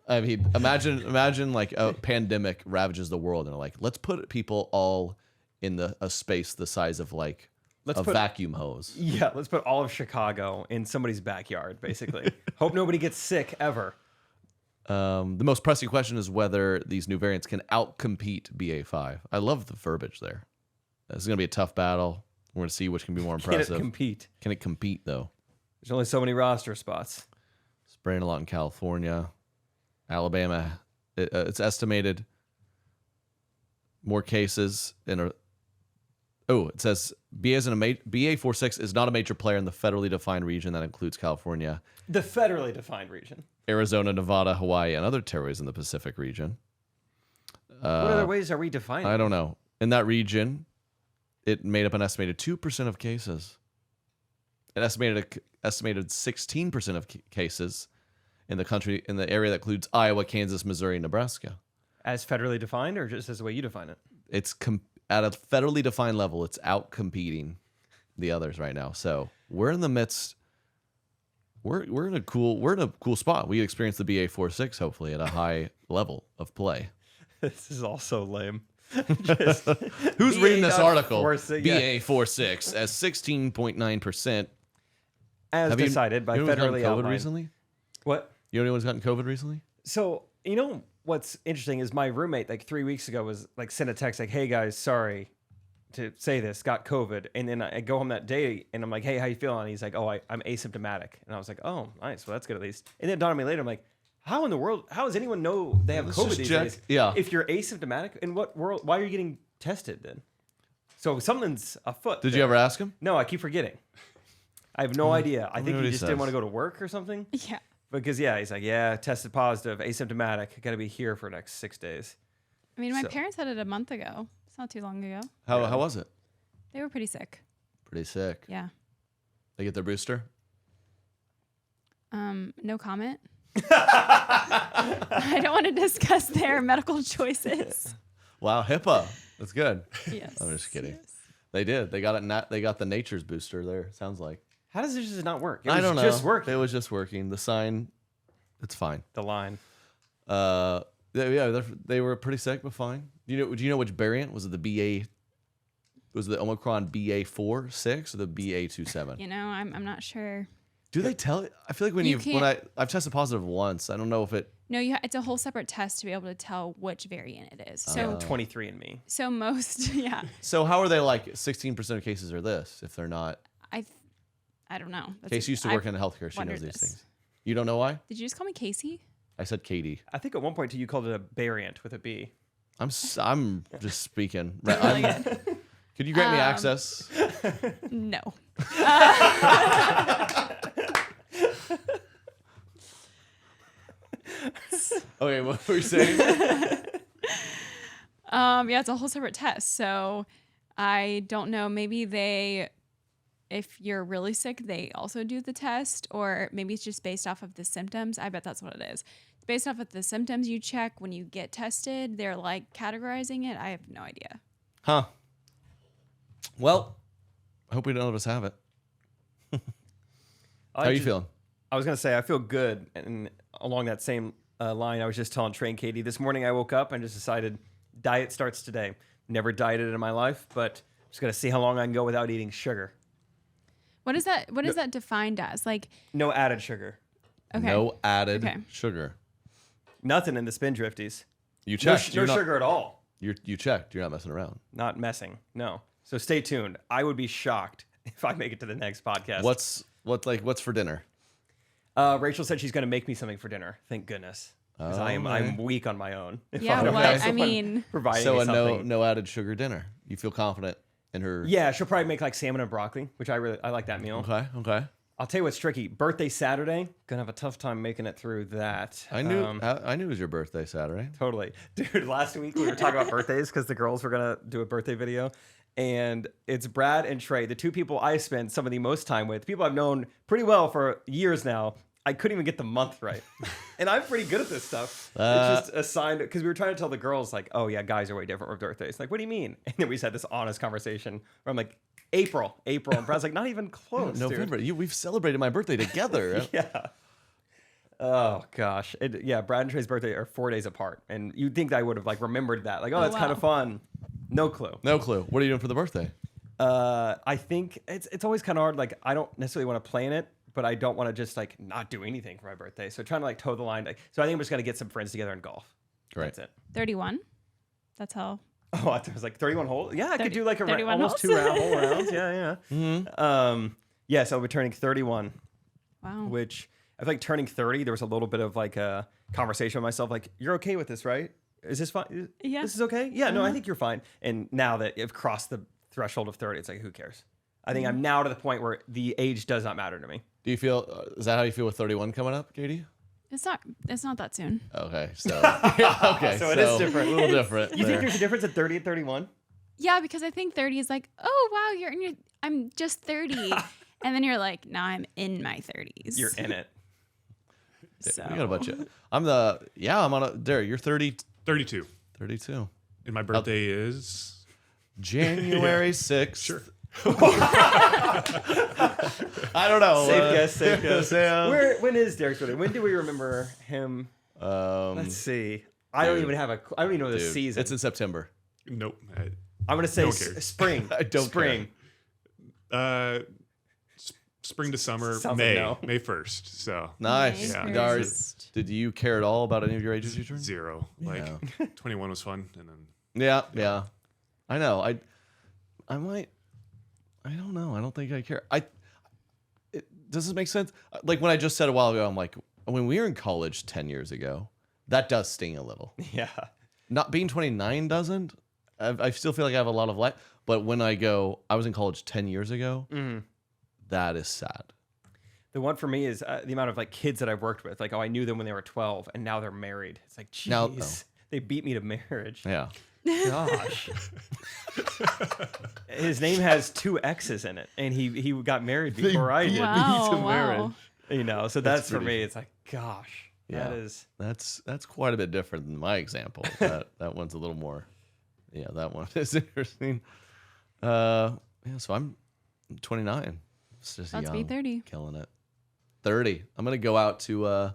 I mean, imagine like a pandemic ravages the world, and they're like, let's put people all in a space the size of like a vacuum hose. Yeah, let's put all of Chicago in somebody's backyard, basically. Hope nobody gets sick ever. The most pressing question is whether these new variants can outcompete BA.5. I love the verbiage there. This is going to be a tough battle. We're going to see which can be more impressive. Can it compete? Can it compete, though? There's only so many roster spots. Spraying a lot in California. Alabama, it's estimated more cases in a... Oh, it says BA.4.6 is not a major player in the federally defined region that includes California, The federally defined region. Arizona, Nevada, Hawaii, and other territories in the Pacific region. What other ways are we defining? I don't know. In that region, it made up an estimated 2% of cases. It estimated 16% of cases in the country, in the area that includes Iowa, Kansas, Missouri, and Nebraska. As federally defined, or just as the way you define it? It's at a federally defined level. It's out-competing the others right now. So we're in the midst. We're in a cool spot. We experienced the BA.4.6 hopefully at a high level of play. This is all so lame. Who's reading this article? BA.4.6 BA.4.6 as 16.9%. As decided by federally COVID outlined. recently? What? You know anyone's gotten COVID recently? So, you know what's interesting is my roommate, like 3 weeks ago, was like sent a text like, hey guys, sorry to say this, got COVID. And then I go home that day and I'm like, hey, how you feeling? And he's like, oh, I'm asymptomatic. And I was like, oh, nice. Well, that's good at least. And then it dawned on me later, I'm like, how in the world, how does anyone know they have COVID these days? Yeah. If you're asymptomatic, in what world, why are you getting tested then? So something's afoot. Did you ever ask him? No, I keep forgetting. I have no idea. I think what he he just says. didn't want to go to work or something. Yeah. Because, yeah, he's like, yeah, tested positive, asymptomatic. Got to be here for the next 6 days. I mean, my parents had it a month ago. It's not too long ago. How was it? They were pretty sick. Pretty sick. Yeah. They get their booster? No comment. I don't want to discuss their medical choices. Wow, HIPAA. That's good. Yes. I'm just kidding. Yes. They did. They got it. They got the nature's booster there. Sounds like. How does this just not work? It I was don't know. just working. It was just working. The sign, it's fine. The line. They were pretty sick, but fine. Do you know which variant was it? The BA. Was it the Omicron BA.4.6 or the BA.2.7? You know, I'm not sure. Do they tell you? I feel like I've tested positive once. I don't know if it. No, it's a whole separate test to be able to tell which variant it is. So 23andMe. So most, yeah. So how are they like 16% of cases are this if they're not? I don't know. Casey used to work in healthcare. She knows these things. You don't know why? Did you just call me Casey? I said Katie. I think at one point you called it a variant with a B. I'm just speaking. Could you grant me access? No. Okay, what were you saying? Yeah, it's a whole separate test. So I don't know. Maybe if you're really sick, they also do the test, or maybe it's just based off of the symptoms. I bet that's what it is. It's based off of the symptoms you check when you get tested. They're like categorizing it. I have no idea. Huh. Well, I hope we none of us have it. How are you feeling? I was going to say, I feel good. And along that same line, I was just telling Trey and Katie, this morning I woke up and just decided diet starts today. Never dieted in my life, but just going to see how long I can go without eating sugar. What is that? What is that defined as? Like no added sugar. Okay. No added sugar. Nothing in the Spindrifties. You checked. No sugar at all. You checked. You're not messing around. Not messing. No. So stay tuned. I would be shocked if I make it to the next podcast. What's for dinner? Rachel said she's going to make me something for dinner. Thank goodness. Because I'm weak on my own. Yeah, I mean, providing so something. no added sugar dinner. You feel confident in her? Yeah, she'll probably make like salmon and broccoli, which I like that meal. Okay. I'll tell you what's tricky. Birthday Saturday, gonna have a tough time making it through that. I knew it was your birthday Saturday. Totally, dude. Last week we were talking about birthdays because the girls were gonna do a birthday video, and it's Brad and Trey, the two people I spend some of the most time with, people I've known pretty well for years now. I couldn't even get the month right. And I'm pretty good at this stuff. It's just a sign, because we were trying to tell the girls, like, oh, yeah, guys are way different with birthdays. Like, what do you mean? And then we just had this honest conversation where I'm like, April. And Brad's like, not even close, November. dude. We've celebrated my birthday together. Yeah. Oh, gosh. Yeah, Brad and Trey's birthday are 4 days apart. And you'd think I would have, like, remembered that. Like, oh, that's kind of fun. No clue. No clue. What are you doing for the birthday? I think it's always kind of hard. Like, I don't necessarily want to plan it, but I don't want to just like not do anything for my birthday. So trying to like toe the line. Like, so I think I'm just gonna get some friends together and golf. Great. That's it. 31. That's how. Oh, I was like 31 holes. Yeah, I could do like almost holes. 2 whole rounds. Yeah. Mm-hmm. Yeah. So I'll be turning 31. Wow. Which I feel like turning 30. There was a little bit of like a conversation with myself. Like, you're okay with this, right? Is this fine? Yeah. This is okay. Yeah. No, I think you're fine. And now that I've crossed the threshold of 30, it's like, who cares? I think I'm now to the point where the age does not matter to me. Do you feel? Is that how you feel with 31 coming up, Katie? It's not that soon. Okay, so okay, so it is different. A little different. You think there's a difference at 30 and 31? Yeah, because I think 30 is like, oh wow, I'm just 30, and then you're like, now I'm in my 30s. You're in it. So. We got a bunch of. I'm on a. Derek, you're 30. 32. 32. And my birthday is January 6th. Sure. I don't know. Safe guess. When is Derek's birthday? When do we remember him? Let's see. I don't even know the season. It's in September. Nope. I'm gonna say spring. I don't spring. Spring to summer. Sounds May. like no. May 1st. So nice. May Yeah. 1st. Did you care at all about any of your ages you turned? 0. Like Yeah. 21 was fun, and then Yeah. I know. I might. I don't know. I don't think I care. Does this make sense? Like when I just said a while ago, I'm like, when we were in college 10 years ago, that does sting a little. Yeah. Not being 29 doesn't. I still feel like I have a lot of life. But when I was in college 10 years ago, that is sad. The one for me is the amount of like kids that I've worked with. Like, oh, I knew them when they were 12, and now they're married. It's like, geez, they beat me to marriage. Yeah. Gosh. His name has 2 X's in it, and he got married before I did. Wow. You know, so that's for me. It's like, gosh, that's quite a bit different than my example. that one's a little more. Yeah, that one is interesting. So I'm 29. It's just Let's young, be 30. killing it. 30. I'm gonna go out to.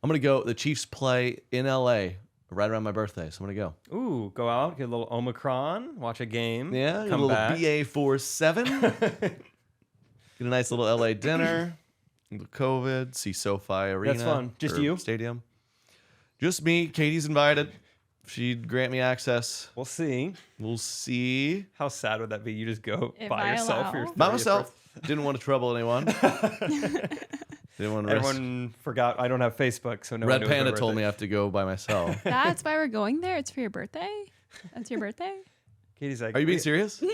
The Chiefs play in LA right around my birthday, so I'm gonna go. Ooh, go out, get a little Omicron, watch a game. Yeah, come a little back. BA47. Get a nice little LA dinner. COVID, see SoFi Arena. That's fun. Just you? Stadium. Just me. Katie's invited. She'd grant me access. We'll see. We'll see. How sad would that be? You just go If by I yourself. allow. For your By 30th myself. Didn't want to trouble anyone. Didn't want to risk. Everyone forgot I don't have Facebook, so no Red one knows my Panda told birthday. me I have to go by myself. That's why we're going there. It's for your birthday. That's your birthday. Katie's like, Are you being serious? No.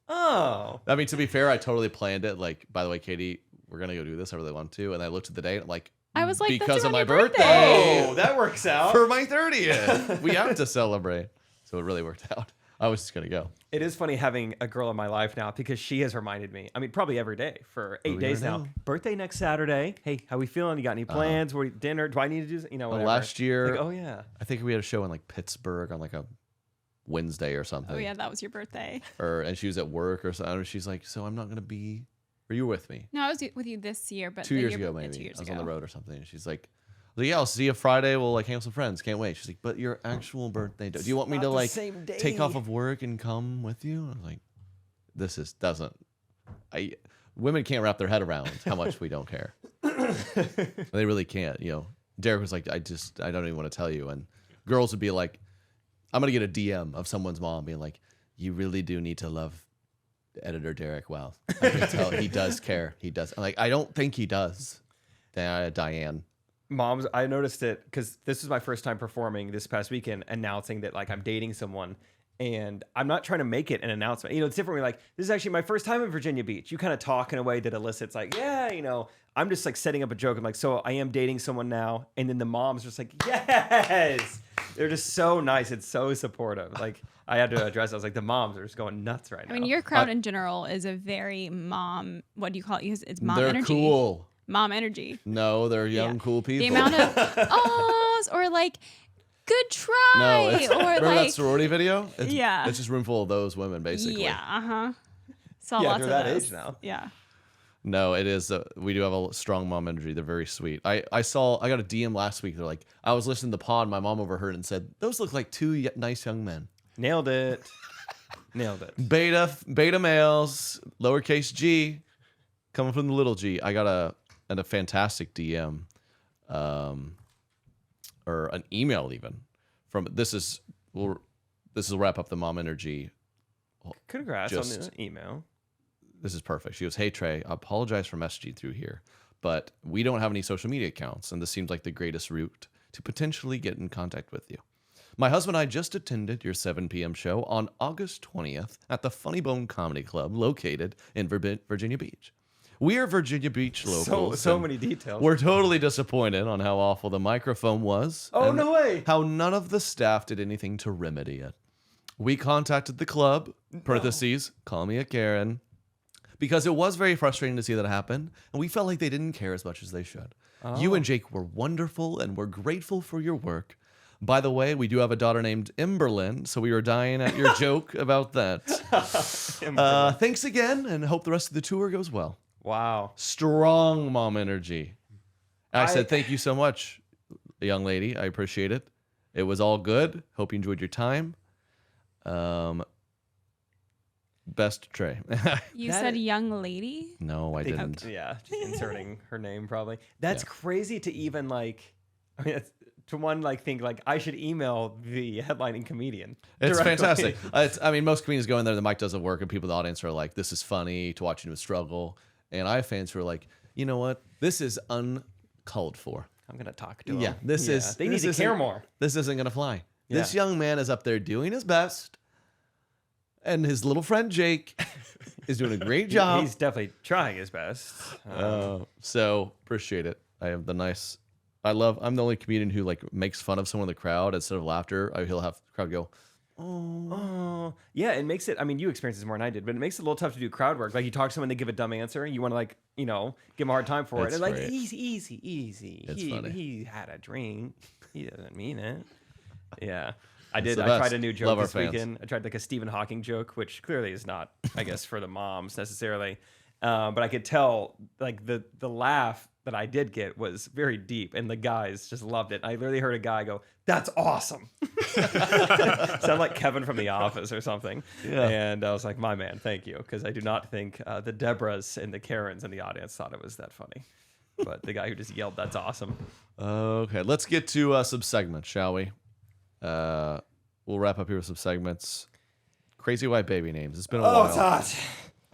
Oh. I mean, to be fair, I totally planned it. Like, by the way, Katie, we're gonna go do this. I really want to. And I looked at the date. I'm like, I was like, because that's of around my your birthday. Oh, that works out. For my 30th. We have to celebrate. So it really worked out. I was just going to go. It is funny having a girl in my life now because she has reminded me. I mean, probably every day for 8 days now. know. Birthday next Saturday. Hey, how we feeling? You got any plans? Dinner? Do I need to do? You know, Well, whatever. last year, Like, oh yeah. I think we had a show in like Pittsburgh on like a Wednesday or something. Oh yeah, that was your birthday. And she was at work or something. She's like, so I'm not going to be. Were you with me? No, I was with you this year, but 2 the years year- ago, yeah, maybe. 2 years I was ago. on the road or something. And she's like, yeah, I'll see you Friday. We'll like hang out with some friends. Can't wait. She's like, but your actual birthday. Do you want me not to the like same day. take off of work and come with you? I'm like, women can't wrap their head around how much we don't care. They really can't. You know, Derek was like, I don't even want to tell you. And girls would be like, I'm gonna get a DM of someone's mom being like, you really do need to love editor Derek. Wow, I can tell he does care. He does. I'm like, I don't think he does. Diane. Moms, I noticed it because this is my first time performing this past weekend, announcing that like I'm dating someone, and I'm not trying to make it an announcement. You know, it's different. We're like, this is actually my first time in Virginia Beach. You kind of talk in a way that elicits like, yeah, you know, I'm just like setting up a joke. I'm like, so I am dating someone now, and then the mom's just like, yes, they're just so nice. It's so supportive. Like I had to address. I was like, the moms are just going nuts right now. I mean, your crowd in general is a very mom. What do you call it? It's mom They're energy. cool. mom energy. No, they're young, cool people. The amount of ohs or like good try No, remember like that sorority video? Yeah. It's just a room full of those women, basically. Yeah, saw Yeah, lots they're of that those. age now. Yeah. No, it is. We do have a strong mom energy. They're very sweet. I got a DM last week. They're like, I was listening to the pod. My mom overheard and said, "Those look like two nice young men." Nailed it. Nailed it. Beta males, lowercase g, coming from the little g. I got a fantastic DM, or an email even from this will wrap up the mom energy. Congrats on the email. This is perfect. She goes, "Hey Trey, I apologize for messaging through here, but we don't have any social media accounts, and this seems like the greatest route to potentially get in contact with you. My husband and I just attended your 7 p.m. show on August 20th at the Funny Bone Comedy Club located in Virginia Beach. We are Virginia Beach locals. So many details. We're totally disappointed on how awful the microphone was. Oh, and no way. How none of the staff did anything to remedy it. We contacted the club, parentheses, call me a Karen, because it was very frustrating to see that happen, and we felt like they didn't care as much as they should. You and Jake were wonderful, and we're grateful for your work. By the way, we do have a daughter named Emberlyn, so we were dying at your joke about that. Thanks again, and hope the rest of the tour goes well." Wow. Strong mom energy. I said, "Thank you so much, young lady. I appreciate it. It was all good. Hope you enjoyed your time. Best Trey." You said young lady? No, I didn't. Just inserting her name probably. That's crazy to even like. I mean, think like I should email the headlining comedian. It's directly. fantastic. I mean, most comedians go in there, the mic doesn't work, and people in the audience are like, "This is funny to watch him struggle." And I have fans who are like, "You know what? This is uncalled for. I'm gonna talk to him." Yeah, They need to care more. This isn't gonna fly. Yeah. This young man is up there doing his best, and his little friend Jake is doing a great job. He's definitely trying his best. So appreciate it. I'm the only comedian who like makes fun of someone in the crowd instead of laughter. He'll have the crowd go, Oh, yeah. It makes it. I mean, you experienced this more than I did, but it makes it a little tough to do crowd work. Like you talk to someone, they give a dumb answer, you want to like, give them a hard time for it. It's And like great. easy. It's funny. He had a drink. He doesn't mean it. Yeah. I did. the I best. tried a new joke Love our this fans. weekend. I tried like a Stephen Hawking joke, which clearly is not, I guess, for the moms necessarily. But I could tell like the laugh that I did get was very deep, and the guys just loved it. I literally heard a guy go, "That's awesome." Sound like Kevin from The Office or something. Yeah. And I was like, "My man, thank you," because I do not think the Debras and the Karens in the audience thought it was that funny. But the guy who just yelled, "That's awesome." Okay, let's get to some segments, shall we? We'll wrap up here with some segments. Crazy white baby names. It's been a while. It's hot.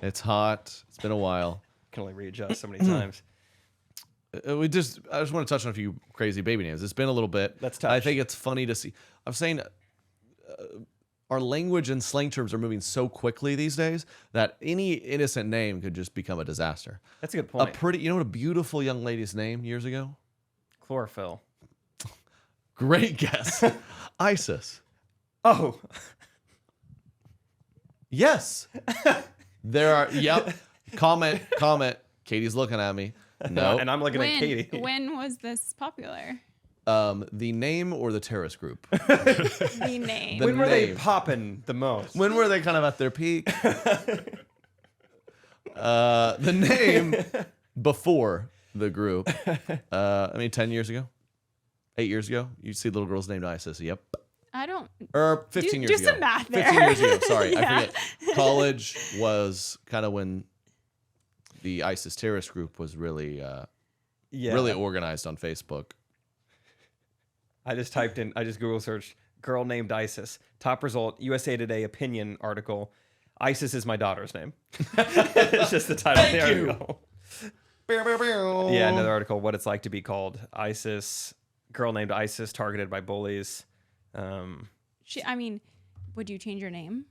It's hot. It's been a while. Can only readjust so many times. I just want to touch on a few crazy baby names. It's been a little bit. Let's touch. I think it's funny to see. I'm saying our language and slang terms are moving so quickly these days that any innocent name could just become a disaster. That's a good point. You know what a beautiful young lady's name years ago? Chlorophyll. Great guess. Isis. Oh. Yes. There are. Yep. Comment. Katie's looking at me. No. And I'm looking at Katie. When was this popular? The name or the terrorist group? The name. The When were they name. popping the most? When were they kind of at their peak? The name before the group. 10 years ago, 8 years ago, you see little girls named Isis. Yep. I don't. Or 15 years do ago. some math there. 15 years ago. Sorry, Yeah. I forget. College was kind of when the ISIS terrorist group was really, really organized on Facebook. I just Google searched girl named Isis. Top result, USA Today opinion article. Isis is my daughter's name. It's just the title of the article. Yeah, another article, what it's like to be called Isis. Girl named Isis targeted by bullies. Would you change your name?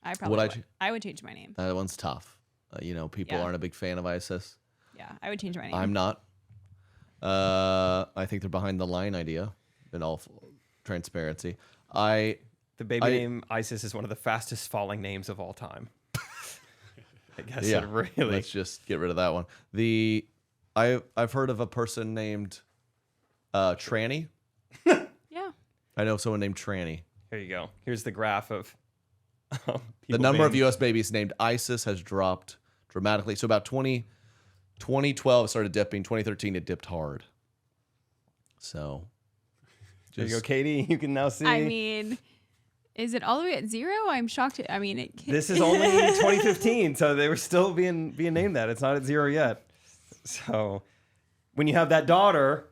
I probably would. I would change my name. That one's tough. People aren't a big fan of ISIS. Yeah, I would change my name. I'm not. I think they're behind the line idea in all transparency. The baby name Isis is one of the fastest falling names of all time. I guess it really. Let's just get rid of that one. I've heard of a person named Tranny. Yeah. I know someone named Tranny. Here you go. Here's the graph of The number of U.S. babies named Isis has dropped dramatically. So about 2012 it started dipping. 2013 it dipped hard. So there you go, Katie. You can now see. I mean, is it all the way at 0? I'm shocked. I mean, it can't. This is only 2015, so they were still being named that. It's not at 0 yet. So when you have that daughter,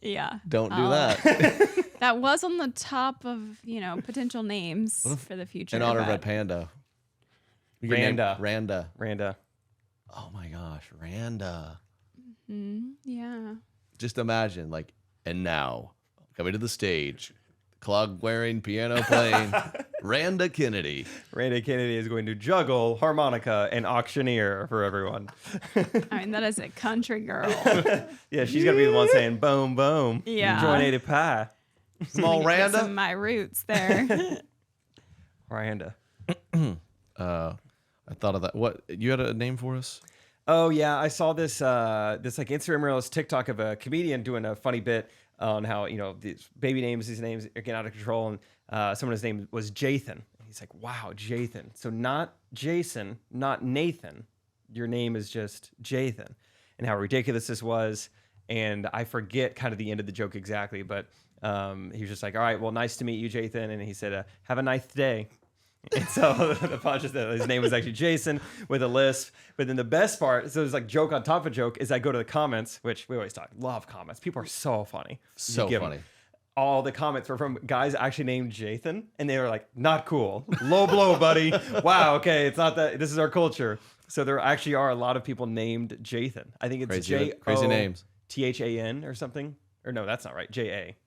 yeah, don't do that. That was on the top of potential names for the future. In honor of Red Panda. Randa. Oh my gosh, Randa. Yeah. Just imagine, like, and now coming to the stage, clog wearing, piano playing, Randa Kennedy. Randa Kennedy is going to juggle, harmonica, and auctioneer for everyone. I mean, that is a country girl. Yeah, she's gonna be the one saying "boom, boom." Yeah. Join A to pie. Small Randa. Some of my roots there. Randa. I thought of that. What, you had a name for us? Oh yeah, I saw this like Instagram reels, TikTok of a comedian doing a funny bit on how these baby names, these names are getting out of control, and someone's name was Jathan. He's like, wow, Jathan. So not Jason, not Nathan. Your name is just Jathan, and how ridiculous this was. And I forget kind of the end of the joke exactly, but he was just like, all right, well, nice to meet you, Jathan, and he said, have a nice day. And so the punch is that his name was actually Jason with a lisp. But then the best part, so it's like joke on top of joke, is I go to the comments, which we always talk, love comments. People are so funny. So funny. All the comments were from guys actually named Jathan, and they were like, not cool. Low blow, buddy. Wow, okay, it's not that. This is our culture. So there actually are a lot of people named Jathan. I think it's crazy names. T-H-A-N or something. Or no, that's not right. J-A.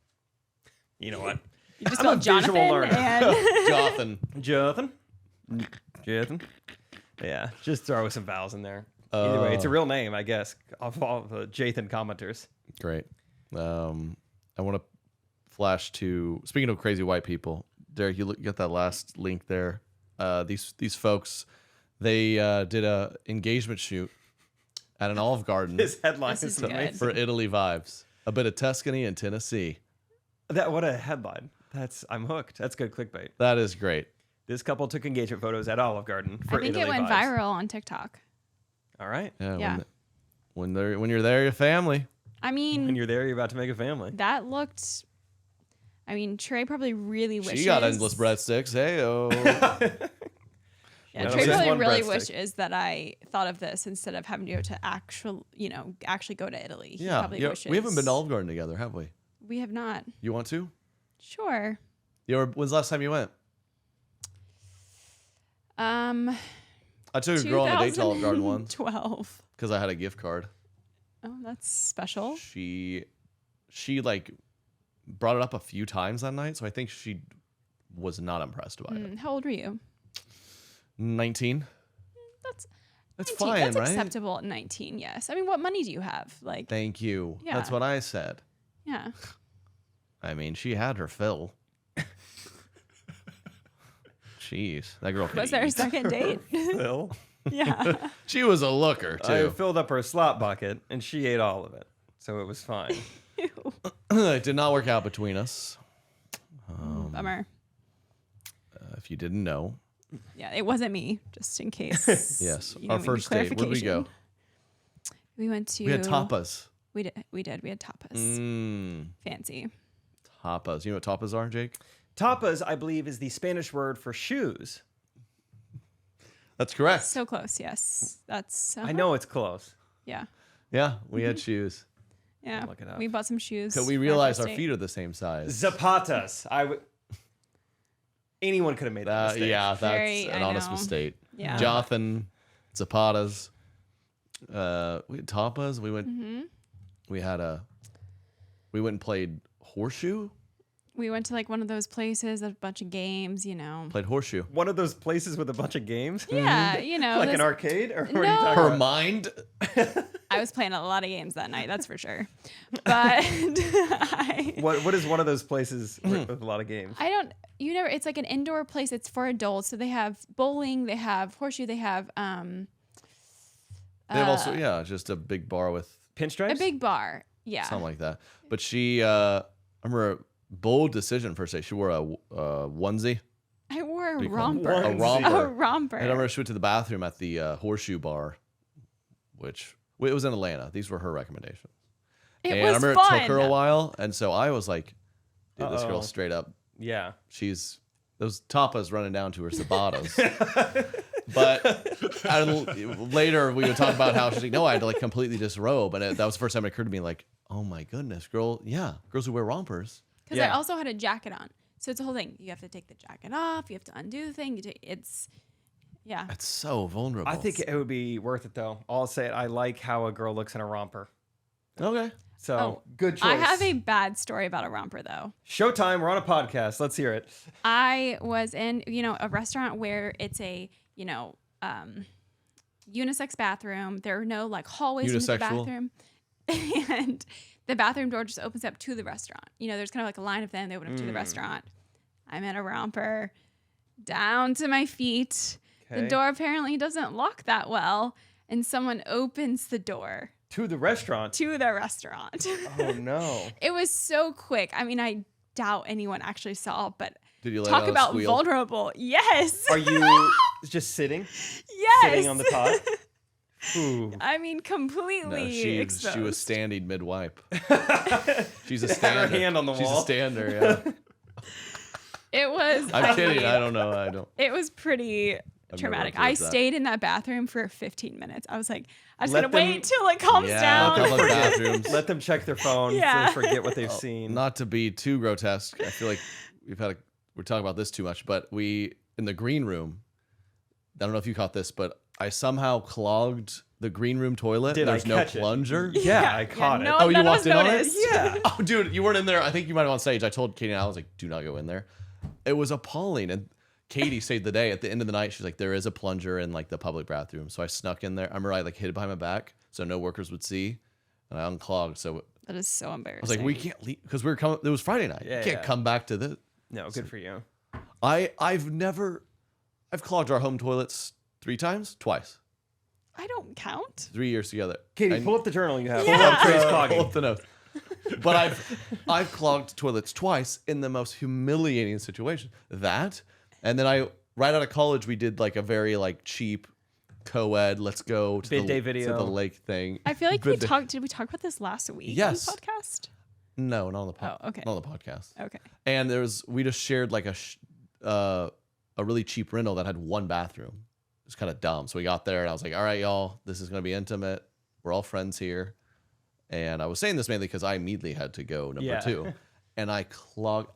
You know what? You just spelled Jonathan and Jonathan. Yeah, just throw some vowels in there. Either way, it's a real name, I guess, of all the Jathan commenters. Great. I want to flash to, speaking of crazy white people, Derek, you got that last link there. These folks, they did a engagement shoot at an Olive Garden. This headline is amazing. For Italy vibes. A bit of Tuscany and Tennessee. What a headline. I'm hooked. That's good clickbait. That is great. This couple took engagement photos at Olive Garden for I think Italy it went vibes. viral on TikTok. All right. Yeah. When you're there, your family. I mean, when you're there, you're about to make a family. That looked. I mean, Trey probably really wishes. She got endless breadsticks. Hey-o. Yeah, Trey probably really wishes that I thought of this instead of having to go to actually go to Italy. He probably wishes. We haven't been to Olive Garden together, have we? We have not. You want to? Sure. When's the last time you went? I took a girl on a date to Olive Garden once. 12. Because I had a gift card. Oh, that's special. She like brought it up a few times that night, so I think she was not impressed by it. How old were you? 19. That's 19, fine, that's right? acceptable at 19. Yes. I mean, what money do you have? Like. Thank you. Yeah. That's what I said. Yeah. I mean, she had her fill. Jeez, that girl. Was there a second date? Phil? Yeah. She was a looker too. I filled up her slot bucket and she ate all of it, so it was fine. It did not work out between us. Bummer. If you didn't know. Yeah, it wasn't me. Just in case. Yes, our first date. Where did we go? We went to. We had tapas. We did. We had tapas. Fancy. Tapas. You know what tapas are, Jake? Tapas, I believe, is the Spanish word for shoes. That's correct. So close. Yes, that's. I know it's close. Yeah. Yeah, we had shoes. Yeah. Look it up. We bought some shoes. So we realized our feet are the same size. Zapatas. Anyone could have made that mistake. Yeah, that's an honest mistake. Yeah. Jonathan, Zapatas. We had tapas. We went. We went and played horseshoe. We went to like one of those places, a bunch of games, Played horseshoe. One of those places with a bunch of games? Yeah, Like an arcade? Or what are you No. talking Her about? mind. I was playing a lot of games that night, that's for sure. But What is one of those places with a lot of games? it's like an indoor place. It's for adults. So they have bowling, they have horseshoe, they have They have also, just a big bar with pinstripes. A big bar. Yeah. something like that. But she, I remember a bold decision first day. She wore a onesie. I wore a you call it? romper. A romper. A romper. And I remember she went to the bathroom at the Horseshoe Bar, which it was in Atlanta. These were her recommendations. It and was I remember fun. it took her a while, and so I was like, dude, this girl straight up. Yeah. She's those tapas running down to her sabatas. But later we would talk about how she's like, no, I had to like completely disrobe. And that was the first time it occurred to me, like, oh my goodness, girls who wear rompers. Because I also had a jacket on. So it's a whole thing. You have to take the jacket off. You have to undo the thing. It's so vulnerable. I think it would be worth it, though. I'll say it. I like how a girl looks in a romper. Okay. So, good choice. I have a bad story about a romper, though. Showtime. We're on a podcast. Let's hear it. I was in, a restaurant where it's a, unisex bathroom. There are no like hallways into the bathroom. And the bathroom door just opens up to the restaurant. There's kind of like a line of them. They open up to the restaurant. I'm in a romper down to my feet. Okay. The door apparently doesn't lock that well. And someone opens the door. To the restaurant? To the restaurant. Oh, no. It was so quick. I mean, I doubt anyone actually saw, but did you talk about vulnerable. Yes. Are you just sitting? Yes. Sitting on the top? Ooh. I mean, completely exposed. She was standing mid-wipe. She's a stander. Had her hand on the wall. She's a stander, yeah. It was. I'm kidding. I don't know. I don't. It was pretty traumatic. I stayed in that bathroom for 15 minutes. I was like, I'm just going to wait till it calms down. Let them check their phone. Forget what they've seen. Not to be too grotesque. I feel like we're talking about this too much, but in the green room, I don't know if you caught this, but I somehow clogged the green room toilet. There's no plunger. Yeah, I caught it. Oh, you walked in on it? Yeah. Oh, dude, you weren't in there. I think you might have on stage. I told Katie and I was like, do not go in there. It was appalling. And Katie saved the day. At the end of the night, she's like, there is a plunger in like the public bathroom. So I snuck in there. I remember I like hid it behind my back so no workers would see. And I unclogged. So that is so embarrassing. I was like, we can't leave because we were coming. It was Friday night. Yeah, we can't come back to this. No, good for you. I've clogged our home toilets 3 times, twice. I don't count. 3 years together. Katie, pull up the journal you have. Yeah. Pull up Trey's clogging. Pull up the notes. But I've clogged toilets twice in the most humiliating situation. That, and then right out of college, we did like a very like cheap co-ed, let's go to the lake thing. I feel like did we talk about this last week yes. on the podcast? No, not on the podcast. Oh, okay. Not on the podcast. Okay. And we just shared like a really cheap rental that had 1 bathroom. It was kind of dumb. So we got there and I was like, all right, y'all, this is going to be intimate. We're all friends here. And I was saying this mainly because I immediately had to go number 2. And I clog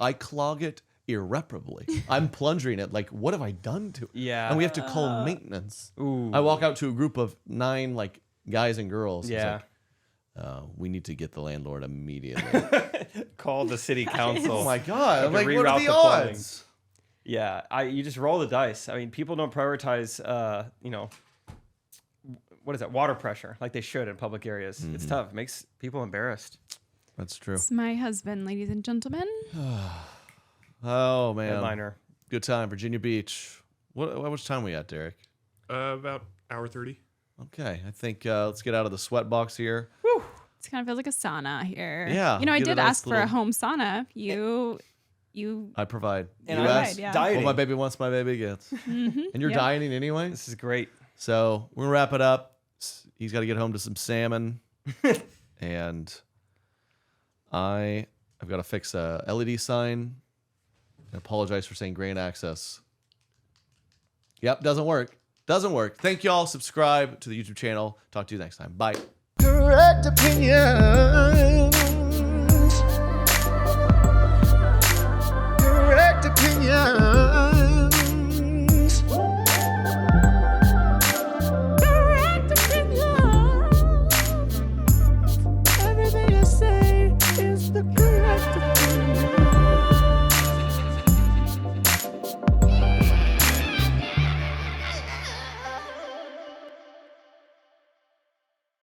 it irreparably. I'm plunging it. Like, what have I done to it? Yeah. And we have to call maintenance. Ooh. I walk out to a group of 9 like guys and girls. Yeah. It's like, we need to get the landlord immediately. Call the city council. Oh my God. I'm like, what are the plumbing. odds? Yeah. You just roll the dice. I mean, people don't prioritize, what is that? Water pressure like they should in public areas. Mm-hmm. It's tough. It makes people embarrassed. That's true. It's my husband, ladies and gentlemen. Oh, man. Headliner. Good time. Virginia Beach. What much time we at, Derek? About hour 30. Okay. I think let's get out of the sweat box here. Whew. It kind of feels like a sauna here. Yeah. I did ask for a home sauna. I provide. And you asked. Yeah. What my baby wants, my baby gets. Mm-hmm. And you're dieting anyway? This is great. So we're going to wrap it up. He's got to get home to some salmon. And I've got to fix a LED sign. I apologize for saying grain access. Yep, doesn't work. Doesn't work. Thank y'all. Subscribe to the YouTube channel. Talk to you next time. Bye. Correct opinion.